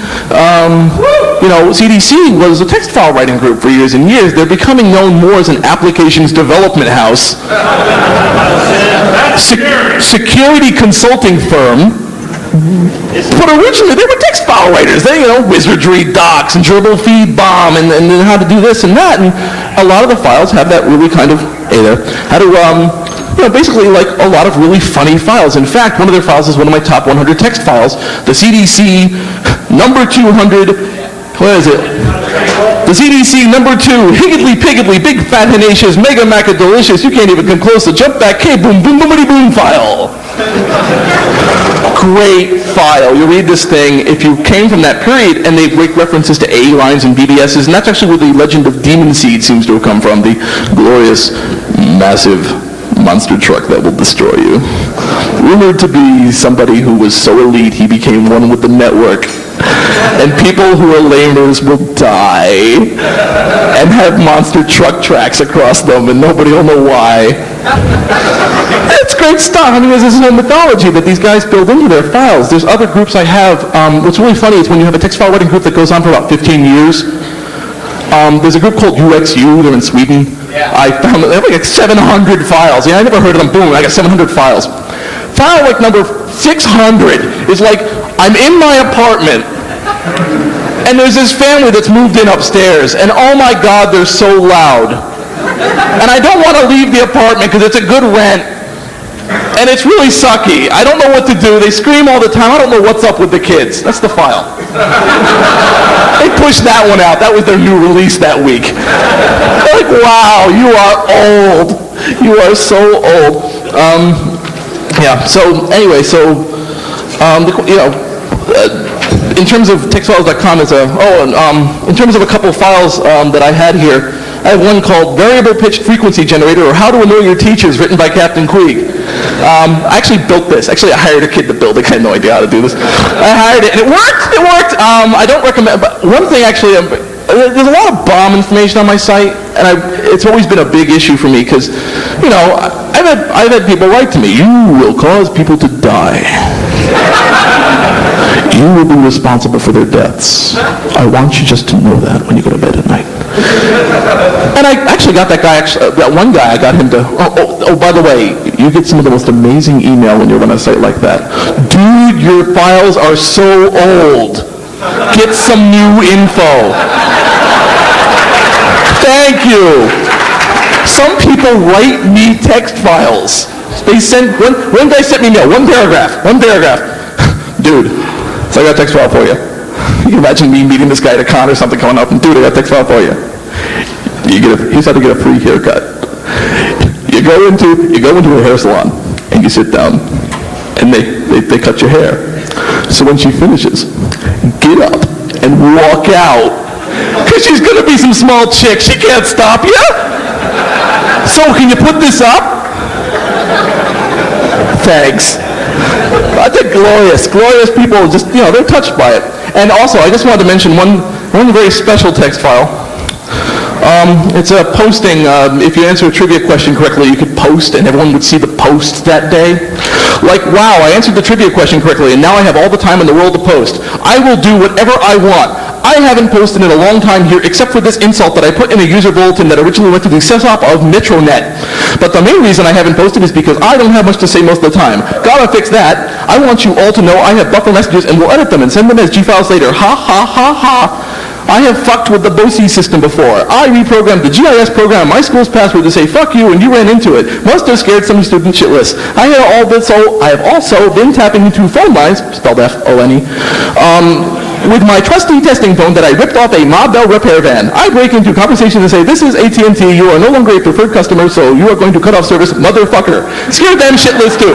You know, CDC was a text file writing group for years and years. They're becoming known more as an applications development house. Security consulting firm. But originally they were text file writers. They, you know, wizardry, docs, and gerbil feed bomb, and how to do this and that. And a lot of the files have that really kind of, how to, you know, basically like a lot of really funny files. In fact, one of their files is one of my top 100 text files. The CDC number 200, what is it? The CDC number 2, higgly-piggly, big fat henacious, mega maca delicious, you can't even come close to jump back, K boom boom boomity boom file. Great file. You read this thing, if you came from that period, and they make references to A lines and BBSs, and that's actually where the legend of Demon Seed seems to have come from, the glorious, massive monster truck that will destroy you. Rumored to be somebody who was so elite he became one with the network. And people who are lamers will die and have monster truck tracks across them, and nobody will know why. It's great stuff. I mean, there's this whole mythology that these guys build into their files. There's other groups I have. What's really funny is when you have a text file writing group that goes on for about 15 years. There's a group called UXU. They're in Sweden. Yeah. I found that they have like 700 files. Yeah, I never heard of them. Boom, I got 700 files. File like number 600 is like, I'm in my apartment, and there's this family that's moved in upstairs, and oh my God, they're so loud. And I don't want to leave the apartment because it's a good rent. And it's really sucky. I don't know what to do. They scream all the time. I don't know what's up with the kids. That's the file. They pushed that one out. That was their new release that week. They're like, wow, you are old. You are so old. Yeah, so anyway, so, in terms of textfiles.com, in terms of a couple of files that I had here, I have one called Variable Pitch Frequency Generator, or How to Annoy Your Teachers, written by Captain Queeg. I actually built this. Actually, I hired a kid to build it. I had no idea how to do this. I hired it, and it worked. It worked. I don't recommend, but one thing actually, there's a lot of bomb information on my site, and it's always been a big issue for me because, I've had people write to me, you will cause people to die. You will be responsible for their deaths. I want you just to know that when you go to bed at night. And I actually got that one guy, I got him to, by the way, you get some of the most amazing email when you run a site like that. Dude, your files are so old. Get some new info. Thank you. Some people write me text files. They send, one guy sent me mail, one paragraph. Dude, so I got a text file for you. You can imagine me meeting this guy at a con or something coming up, and dude, I got a text file for you. Here's how to get a free haircut. You go into a hair salon, and you sit down, and they cut your hair. So when she finishes, get up and walk out. Because she's going to be some small chick. She can't stop you. So can you put this up? Thanks. I think glorious people just, they're touched by it. And also, I just wanted to mention one very special text file. It's a posting. If you answer a trivia question correctly, you could post, and everyone would see the post that day. Like, wow, I answered the trivia question correctly, and now I have all the time in the world to post. I will do whatever I want. I haven't posted in a long time here, except for this insult that I put in a user bulletin that originally went to the setup of Metronet. But the main reason I haven't posted is because I don't have much to say most of the time. Gotta fix that. I want you all to know I have buffer messages, and we'll edit them and send them as G-files later. Ha, ha, ha, ha. I have fucked with the BOCES system before. I reprogrammed the GIS program, my school's password to say fuck you, and you ran into it. Must have scared some student shitless. I have also been tapping into phone lines, spelled F-O-N-E, with my trusty testing phone that I ripped off a Ma Bell repair van. I break into conversation and say, this is AT&T, you are no longer a preferred customer, so you are going to cut off service, motherfucker. Scared them shitless too.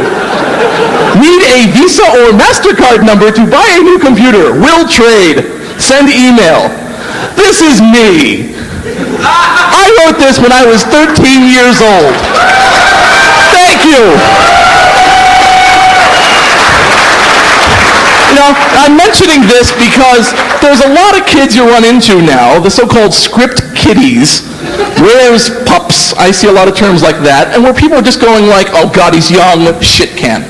Need a Visa or MasterCard number to buy a new computer. Will trade. Send email. This is me. I wrote this when I was 13 years old. Thank you. I'm mentioning this because there's a lot of kids you run into now, the so-called script kiddies. Where's pups? I see a lot of terms like that, and where people are just going like, oh God, he's young, shit can.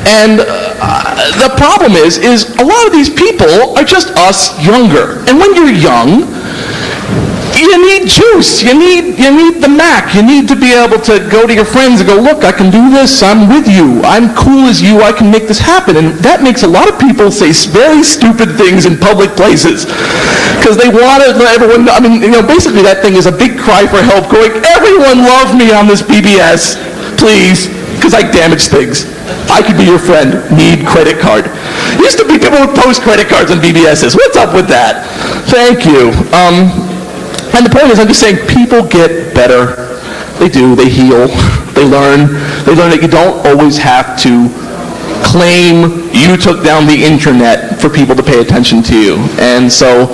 And the problem is a lot of these people are just us younger. And when you're young, you need juice. You need the Mac. You need to be able to go to your friends and go, look, I can do this. I'm with you. I'm cool as you. I can make this happen. And that makes a lot of people say very stupid things in public places because they want to let everyone know. I mean, basically that thing is a big cry for help going, everyone love me on this BBS, please, because I damage things. I could be your friend. Need credit card. Used to be people would post credit cards on BBSs. What's up with that? Thank you. And the point is, I'm just saying, people get better. They do. They heal. They learn. They learn that you don't always have to claim you took down the internet for people to pay attention to you. And so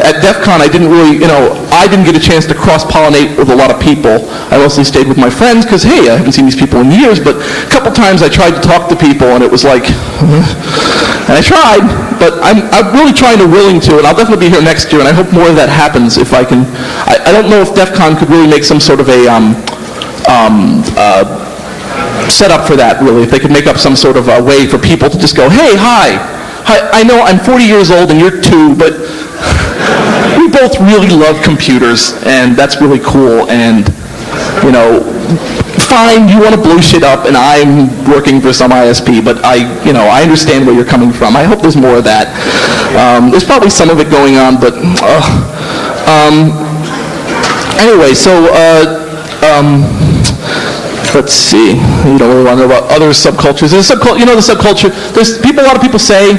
at DEF CON, I didn't really, I didn't get a chance to cross-pollinate with a lot of people. I mostly stayed with my friends because, hey, I haven't seen these people in years. But a couple times I tried to talk to people, and it was like, and I tried, but I'm really trying to willing to, and I'll definitely be here next year, and I hope more of that happens if I can. I don't know if DEF CON could really make some sort of a set up for that, really, if they could make up some sort of a way for people to just go, hey, hi, I know I'm 40 years old and you're 2, but we both really love computers, and that's really cool, and, fine, you want to blow shit up, and I'm working for some ISP, but I understand where you're coming from. I hope there's more of that. There's probably some of it going on, but, anyway, so, let's see. You don't really want to know about other subcultures. There's a subculture, the subculture. A lot of people say,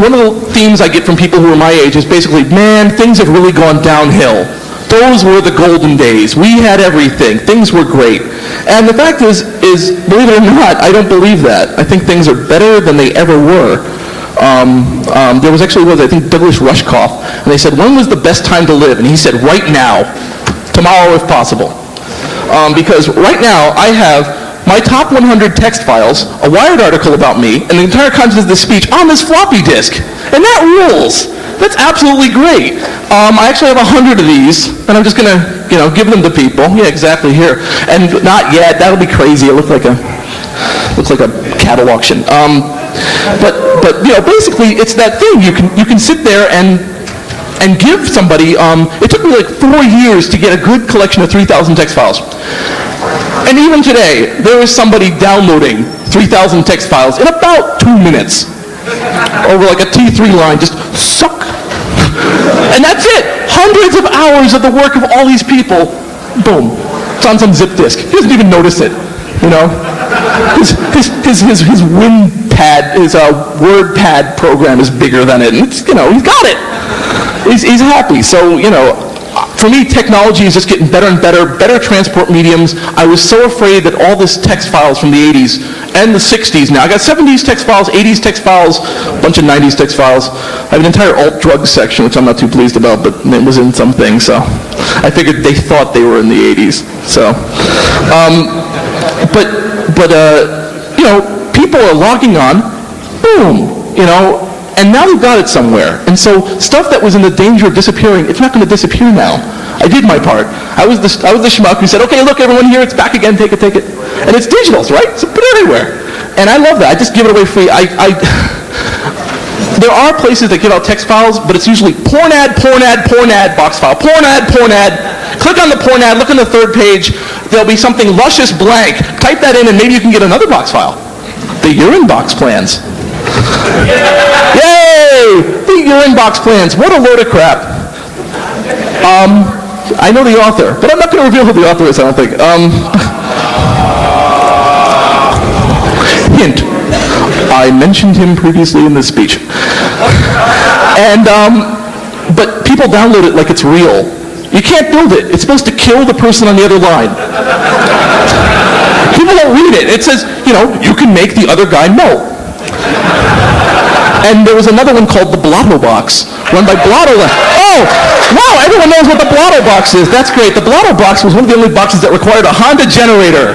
one of the themes I get from people who are my age is basically, man, things have really gone downhill. Those were the golden days. We had everything. Things were great. And the fact is, believe it or not, I don't believe that. I think things are better than they ever were. There was actually, I think, Douglas Rushkoff, and they said, when was the best time to live? And he said, right now. Tomorrow if possible. Because right now I have my top 100 text files, a Wired article about me, and the entire content of this speech on this floppy disk. And that rules. That's absolutely great. I actually have 100 of these, and I'm just going to, give them to people. Yeah, exactly, here. And not yet. That'll be crazy. It looks like a cattle auction. But basically, it's that thing. You can sit there and give somebody, it took me like 4 years to get a good collection of 3,000 text files. And even today, there is somebody downloading 3,000 text files in about 2 minutes over like a T3 line, just suck. And that's it. Hundreds of hours of the work of all these people, boom, it's on some zip disk. He doesn't even notice it, His WinPad, his WordPad program is bigger than it, and it's, he's got it. He's happy. So, for me, technology is just getting better and better transport mediums. I was so afraid that all this text files from the 80s and the 60s now, I got 70s text files, 80s text files, a bunch of 90s text files. I have an entire alt drug section, which I'm not too pleased about, but it was in some things, so I figured they thought they were in the 80s. So, people are logging on, boom, and now they've got it somewhere. And so stuff that was in the danger of disappearing, it's not going to disappear now. I did my part. I was the schmuck who said, okay, look, everyone here, it's back again, take it. And it's digital, right? So put it everywhere. And I love that. I just give it away free. There are places that give out text files, but it's usually porn ad, box file. Porn ad. Click on the porn ad, look on the third page. There'll be something luscious blank. Type that in and maybe you can get another box file. The urine box plans. Yay! The urine box plans. What a load of crap. I know the author, but I'm not going to reveal who the author is, I don't think. Hint. I mentioned him previously in this speech. And, but people download it like it's real. You can't build it. It's supposed to kill the person on the other line. People don't read it. It says, you can make the other guy know. And there was another one called the Blotto Box, run by Blotto. Oh, wow, everyone knows what the Blotto Box is. That's great. The Blotto Box was one of the only boxes that required a Honda generator.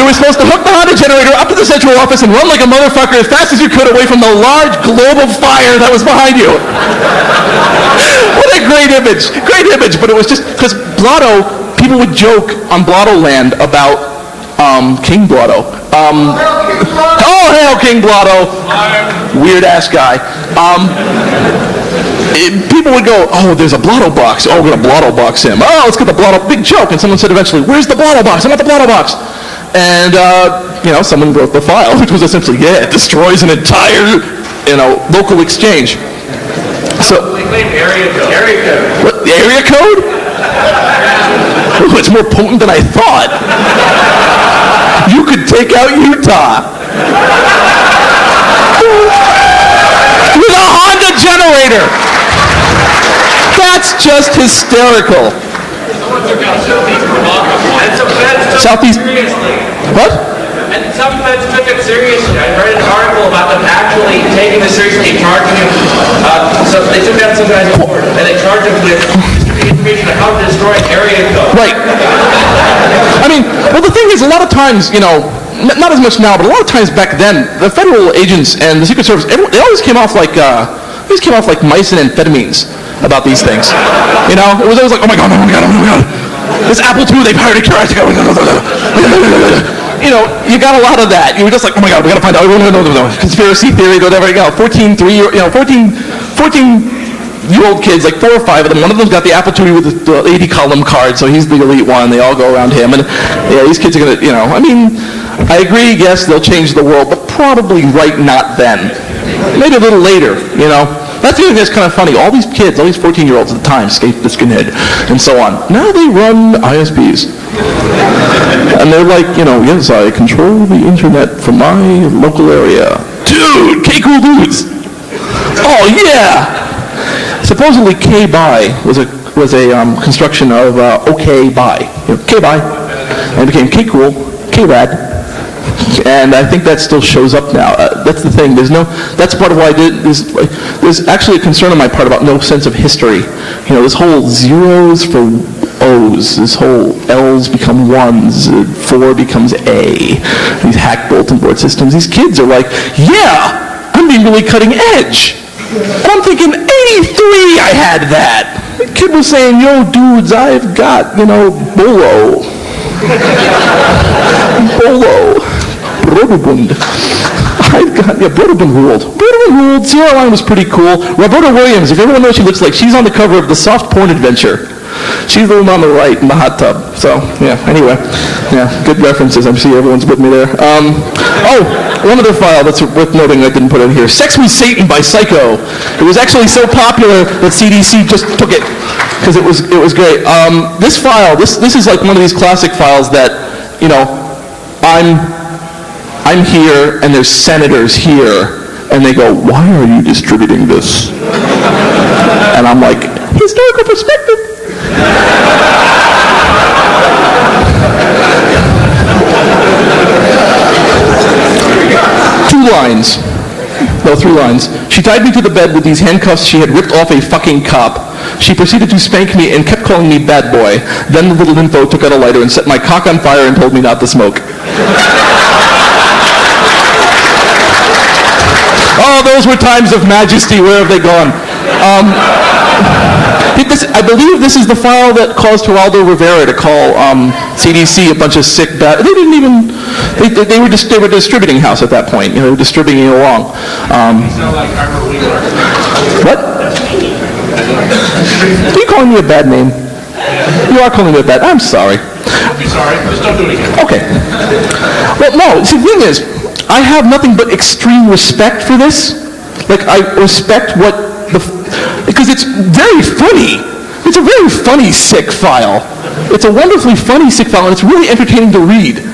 You were supposed to hook the Honda generator up to the central office and run like a motherfucker as fast as you could away from the large globe of fire that was behind you. What a great image. Great image, but it was just, because Blotto, people would joke on Blotto Land about King Blotto. Oh, hail King Blotto. Weird ass guy. People would go, oh, there's a Blotto box. Oh, we're going to Blotto box him. Oh, let's get the Blotto. Big joke. And someone said eventually, where's the Blotto box? I want the Blotto box. And, someone wrote the file, which was essentially, it destroys an entire, local exchange. So, they claim area code. What, the area code? Ooh, it's more potent than I thought. You could take out Utah. With a Honda generator. That's just hysterical. And some feds took it seriously. What? And some feds took it seriously. I read an article about them actually taking this seriously, charging him. So they took down some guy's board, and they charged him with information on how to destroy area code. Right. I mean, well, the thing is, a lot of times, not as much now, but a lot of times back then, the federal agents and the Secret Service, they always came off like mice and amphetamines about these things. It was always like, oh my god. This Apple II, they pirated Curiosity. You got a lot of that. You were just like, oh my god, we got to find out. Conspiracy theory, whatever. 14-year-old kids, like 4 or 5 of them. One of them's got the Apple II with the 80-column card, so he's the elite one. They all go around him, and these kids are gonna, I agree. Yes, they'll change the world, but probably not then. Maybe a little later. That's the other thing that's kind of funny. All these kids, all these 14-year-olds at the time, escaped the skinhead, and so on. Now they run ISPs. And they're like, you know, yes, I control the internet from my local area. Dude, K-Cool dudes. Oh, yeah. Supposedly K-Buy was a construction of OK Buy. You know, K-Buy. And it became K-Cool, K-Rad. And I think that still shows up now. That's the thing. That's part of why I did. There's actually a concern on my part about no sense of history. You know, this whole zeros for O's, this whole L's become ones, 4 becomes A. These hack bulletin board systems. These kids are like, yeah, I'm being really cutting edge. And I'm thinking, 83, I had that. The kid was saying, yo, dudes, I've got, you know, Bolo. Bolo. Brotobund. I've got, yeah, Brotobund ruled. Brotobund ruled. Sierra Line was pretty cool. Roberta Williams, if everyone knows what she looks like, she's on the cover of the Soft Porn Adventure. She's the one on the right in the hot tub. So, yeah, anyway. Yeah, good references. I see everyone's with me there. Oh, one other file that's worth noting I didn't put in here. Sex with Satan by Psycho. It was actually so popular that CDC just took it because it was great. This file, this is like one of these classic files that, you know, I'm here and there's senators here and they go, why are you distributing this? And I'm like, historical perspective. 2 lines. No, 3 lines. She tied me to the bed with these handcuffs she had ripped off a fucking cop. She proceeded to spank me and kept calling me bad boy. Then the little info took out a lighter and set my cock on fire and told me not to smoke. Oh, those were times of majesty. Where have they gone? I believe this is the file that caused Geraldo Rivera to call CDC a bunch of sick bad. They didn't even. They were distributing house at that point. You know, they were distributing it along. What? Are you calling me a bad name? You are calling me a bad. I'm sorry. Don't be sorry. Just don't do it again. Okay. Well, no. See, the thing is, I have nothing but extreme respect for this. Like, I respect because it's very funny. It's a very funny, sick file. It's a wonderfully funny, sick file, and it's really entertaining to read.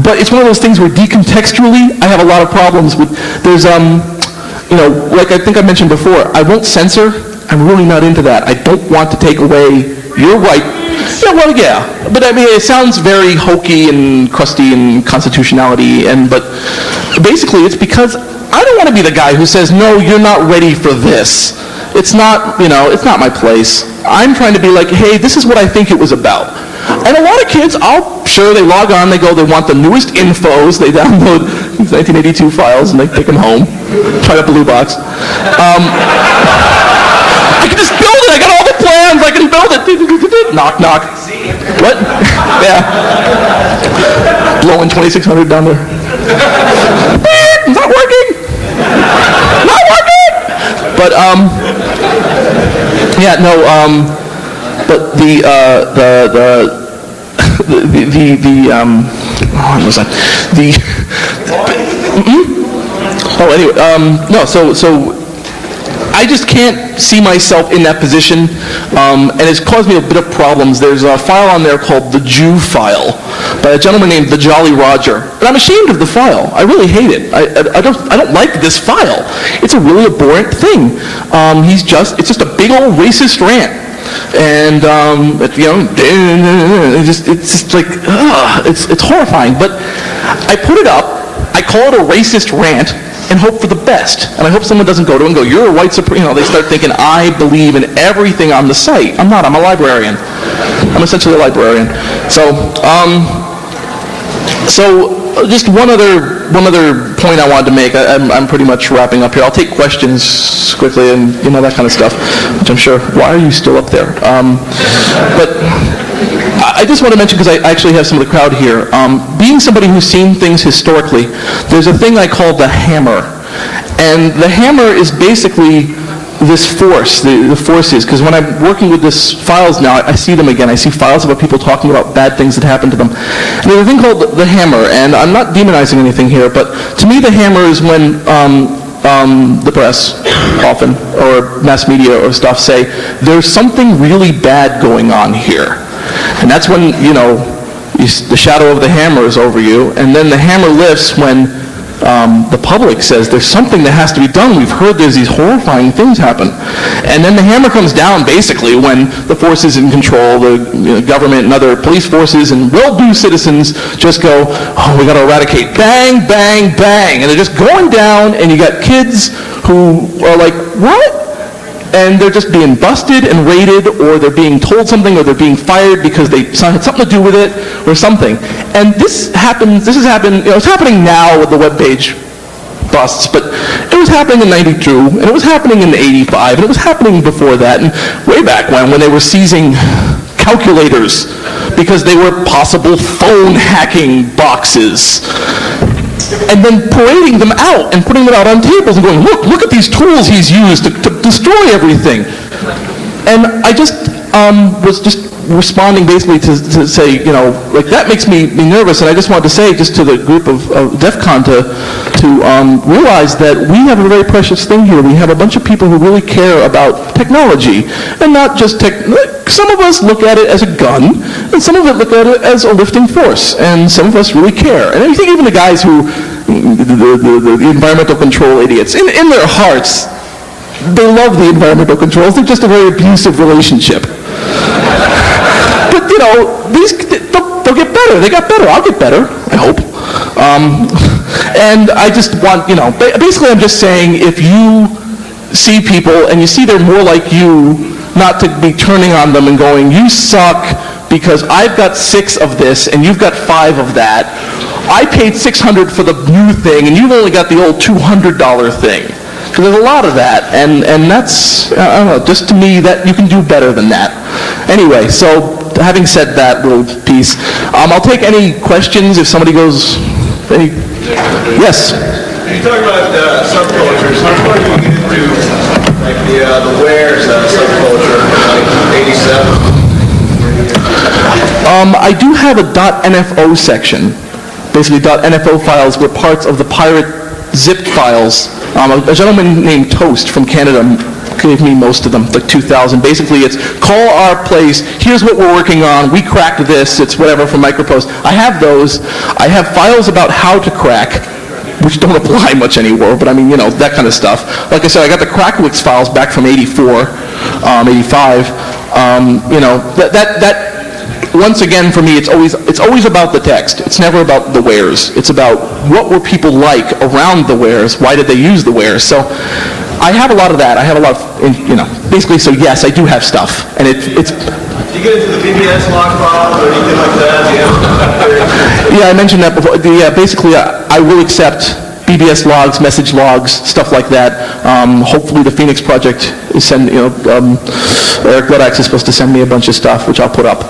But it's one of those things where decontextually, I have a lot of problems with. There's, you know, like I think I mentioned before, I won't censor. I'm really not into that. I don't want to take away your right. Yeah, well, yeah. But I mean, it sounds very hokey and crusty and constitutionality, but basically it's because I don't want to be the guy who says, no, you're not ready for this. It's not, you know, it's not my place. I'm trying to be like, hey, this is what I think it was about. And a lot of kids, sure, they log on, they want the newest infos, they download these 1982 files and they take them home, try out the blue box. I can just build it, I got all the plans, I can build it. Knock, knock. What? Yeah. Blowing 2600 down there. Not working. Not working. But yeah, no. But what was that? Oh, anyway. No. So. I just can't see myself in that position, and it's caused me a bit of problems. There's a file on there called the Jew file by a gentleman named the Jolly Roger, and I'm ashamed of the file. I really hate it. I don't like this file. It's a really abhorrent thing. It's just a big old racist rant, and you know, it's just like it's horrifying. But I put it up. I call it a racist rant. And hope for the best. And I hope someone doesn't go to it and go, you're a white supremacist. You know, they start thinking, I believe in everything on the site. I'm not. I'm a librarian. I'm essentially a librarian. So just one other point I wanted to make. I'm pretty much wrapping up here. I'll take questions quickly and, you know, that kind of stuff, which I'm sure. Why are you still up there? But I just want to mention, because I actually have some of the crowd here, being somebody who's seen things historically, there's a thing I call the hammer. And the hammer is basically this force, the forces, because when I'm working with this files now, I see them again. I see files about people talking about bad things that happened to them. And there's a thing called the hammer, and I'm not demonizing anything here, but to me the hammer is when the press, often, or mass media or stuff say, there's something really bad going on here. And that's when, you know, the shadow of the hammer is over you, and then the hammer lifts when the public says there's something that has to be done. We've heard there's these horrifying things happen. And then the hammer comes down basically when the forces in control, the government and other police forces and well-do citizens just go, oh, we got to eradicate. Bang, bang, bang. And they're just going down, and you got kids who are like, what? And they're just being busted and raided, or they're being told something, or they're being fired because they had something to do with it, or something. And this has happened, it's happening now with the webpage busts, but it was happening in 92, and it was happening in 85, and it was happening before that, and way back when they were seizing calculators because they were possible phone hacking boxes. And then parading them out and putting them out on tables and going, look at these tools he's used to destroy everything. And I just was just responding basically to say, like that makes me nervous. And I just wanted to say just to the group of DEF CON to realize that we have a very precious thing here. We have a bunch of people who really care about technology, and not just some of us look at it as a gun, and some of us look at it as a lifting force, and some of us really care. And I think even the guys who, the environmental control idiots, in their hearts, they love the environmental controls. They're just a very abusive relationship. But they'll get better. They got better. I'll get better, I hope. And I just want, basically I'm just saying, if you see people and you see they're more like you, not to be turning on them and going, you suck because I've got 6 of this and you've got 5 of that. I paid $600 for the new thing and you've only got the old $200 thing. Because there's a lot of that, and that's, I don't know, just to me, that you can do better than that. Anyway, so having said that little piece, I'll take any questions if somebody goes, yes? You talk about subcultures. How far do you get into like the wares subculture, like 87? I do have a .nfo section. Basically, .nfo files were parts of the pirate zipped files. A gentleman named Toast from Canada gave me most of them, like 2,000. Basically, it's call our place, here's what we're working on, we cracked this, it's whatever from Micropost. I have those. I have files about how to crack, which don't apply much anymore, but I mean, that kind of stuff. Like I said, I got the Crackwix files back from 84, 85. That once again, for me, it's always about the text. It's never about the wares. It's about what were people like around the wares. Why did they use the wares? So I have a lot of that. I have a lot of, basically, so yes, I do have stuff. And it's... Do you get into the BBS log files or anything like that? Yeah, I mentioned that before. Basically, I will accept BBS logs, message logs, stuff like that. Hopefully the Phoenix project is Eric Lodax is supposed to send me a bunch of stuff, which I'll put up,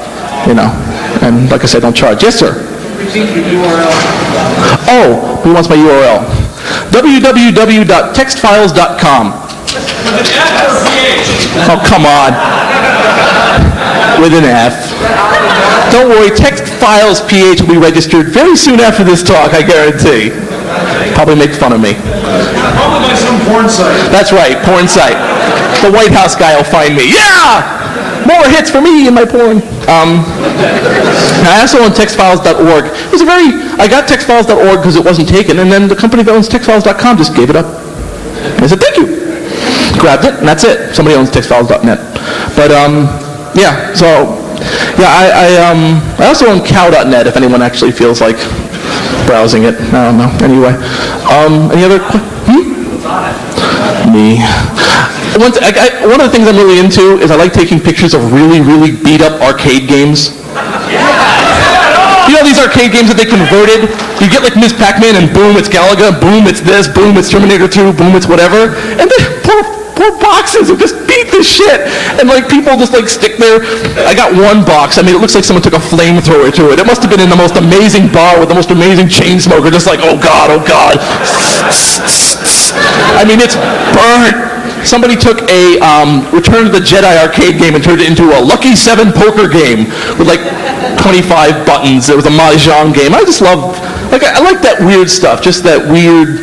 and like I said, don't charge. Yes, sir? Oh, who wants my URL? www.textfiles.com. Oh, come on. With an F. Don't worry, TextFiles PH will be registered very soon after this talk, I guarantee. Probably make fun of me. Probably by some porn site. That's right, porn site. The White House guy will find me. Yeah! More hits for me in my porn. I also own textfiles.org. I got textfiles.org because it wasn't taken, and then the company that owns textfiles.com just gave it up. And I said, thank you. Grabbed it, and that's it. Somebody owns textfiles.net. But, I also own cow.net if anyone actually feels like browsing it. I don't know. Anyway. Any other questions? Me. One of the things I'm really into is I like taking pictures of really, really beat-up arcade games. You know these arcade games that they converted? You get like Ms. Pac-Man and boom, it's Galaga, boom, it's this, boom, it's Terminator 2, boom, it's whatever. And the poor boxes of just beat the shit. And like people just like stick there. I got one box. I mean, it looks like someone took a flamethrower to it. It must have been in the most amazing bar with the most amazing chain smoker, just like, oh God, oh God. I mean, it's burnt. Somebody took a Return to the Jedi arcade game and turned it into a Lucky 7 poker game with like 25 buttons. It was a Mahjong game. I just love, I like that weird stuff, just that weird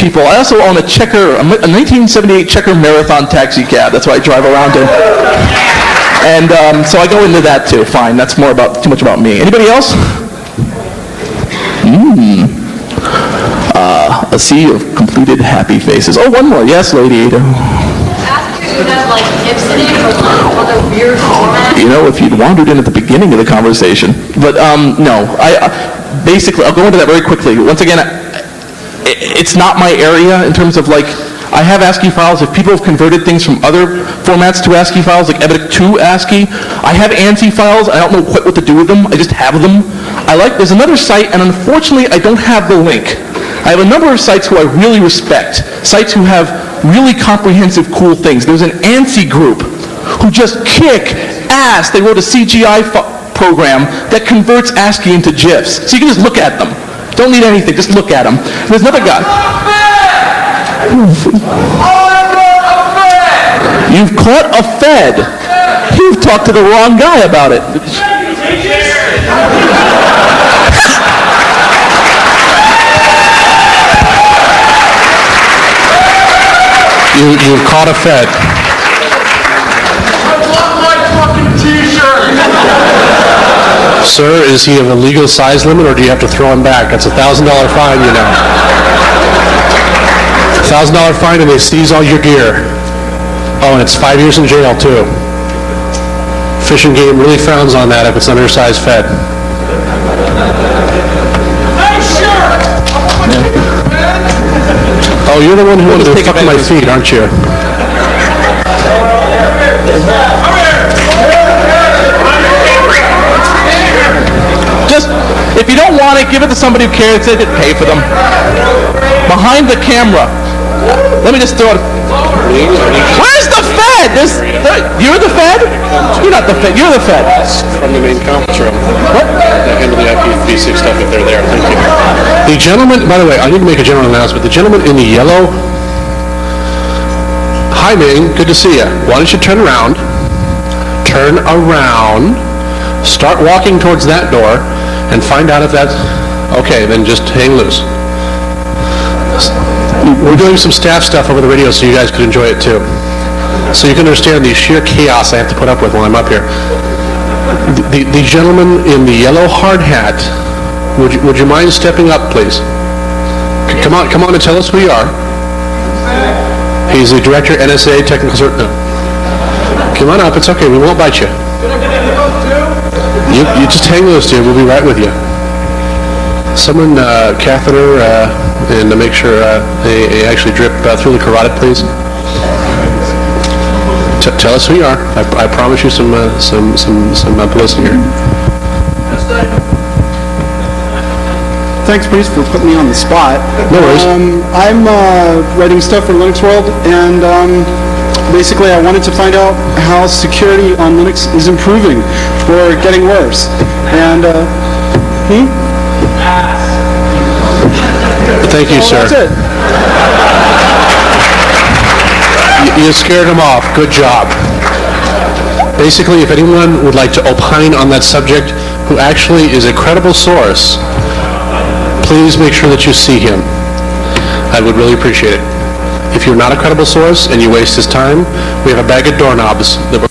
people. I also own a 1978 Checker Marathon taxi cab. That's what I drive around in. And so I go into that too. Fine, that's too much about me. Anybody else? a sea of completed happy faces. Oh, one more. Yes, Lady Ada. Like Ipsonym or other weird format? You know, if you'd wandered in at the beginning of the conversation. But no, basically, I'll go into that very quickly. Once again, it's not my area in terms of like, I have ASCII files. If people have converted things from other formats to ASCII files, like EBIT to ASCII, I have ANSI files. I don't know quite what to do with them. I just have them. There's another site, and unfortunately, I don't have the link. I have a number of sites who I really respect, sites who have really comprehensive, cool things. There's an ANSI group who just kick ass. They wrote a CGI program that converts ASCII into GIFs. So you can just look at them. Don't need anything, just look at them. There's another guy. You've caught a Fed. You've talked to the wrong guy about it. You've caught a Fed. I want my fucking t-shirt! Sir, is he of a legal size limit, or do you have to throw him back? That's a $1,000 fine, you know. $1,000 fine, and they seize all your gear. Oh, and it's 5 years in jail, too. Fish and Game really frowns on that if it's an undersized Fed. Hey, sure! Oh, you're the one who wanted to fuck my feet, aren't you? Just, if you don't want it, give it to somebody who cares. They did pay for them. Behind the camera. Let me just throw it. Where's the Fed? You're the Fed? You're not the Fed. You're the Fed. From the main conference room. What? I handle the IPv6 stuff if they're there. Thank you. The gentleman, by the way, I need to make a general announcement. The gentleman in the yellow. Hi, Ming. Good to see you. Why don't you turn around? Turn around. Start walking towards that door and find out if that's... Okay, then just hang loose. We're doing some staff stuff over the radio so you guys could enjoy it too. So you can understand the sheer chaos I have to put up with while I'm up here. The gentleman in the yellow hard hat, would you mind stepping up, please? Come on and tell us who you are. He's the director, NSA, technical support. No. Come on up, it's okay, we won't bite you. You just hang loose, dude, we'll be right with you. Someone catheter and to make sure they actually drip through the carotid, please. Tell us who you are. I promise you some publicity here. Thanks, Bruce, for putting me on the spot. No worries. I'm writing stuff for Linux World, and basically I wanted to find out how security on Linux is improving or getting worse. And, Thank you, sir. That's it. You scared him off. Good job. Basically, if anyone would like to opine on that subject who actually is a credible source, please make sure that you see him. I would really appreciate it. If you're not a credible source and you waste his time, we have a bag of doorknobs that we're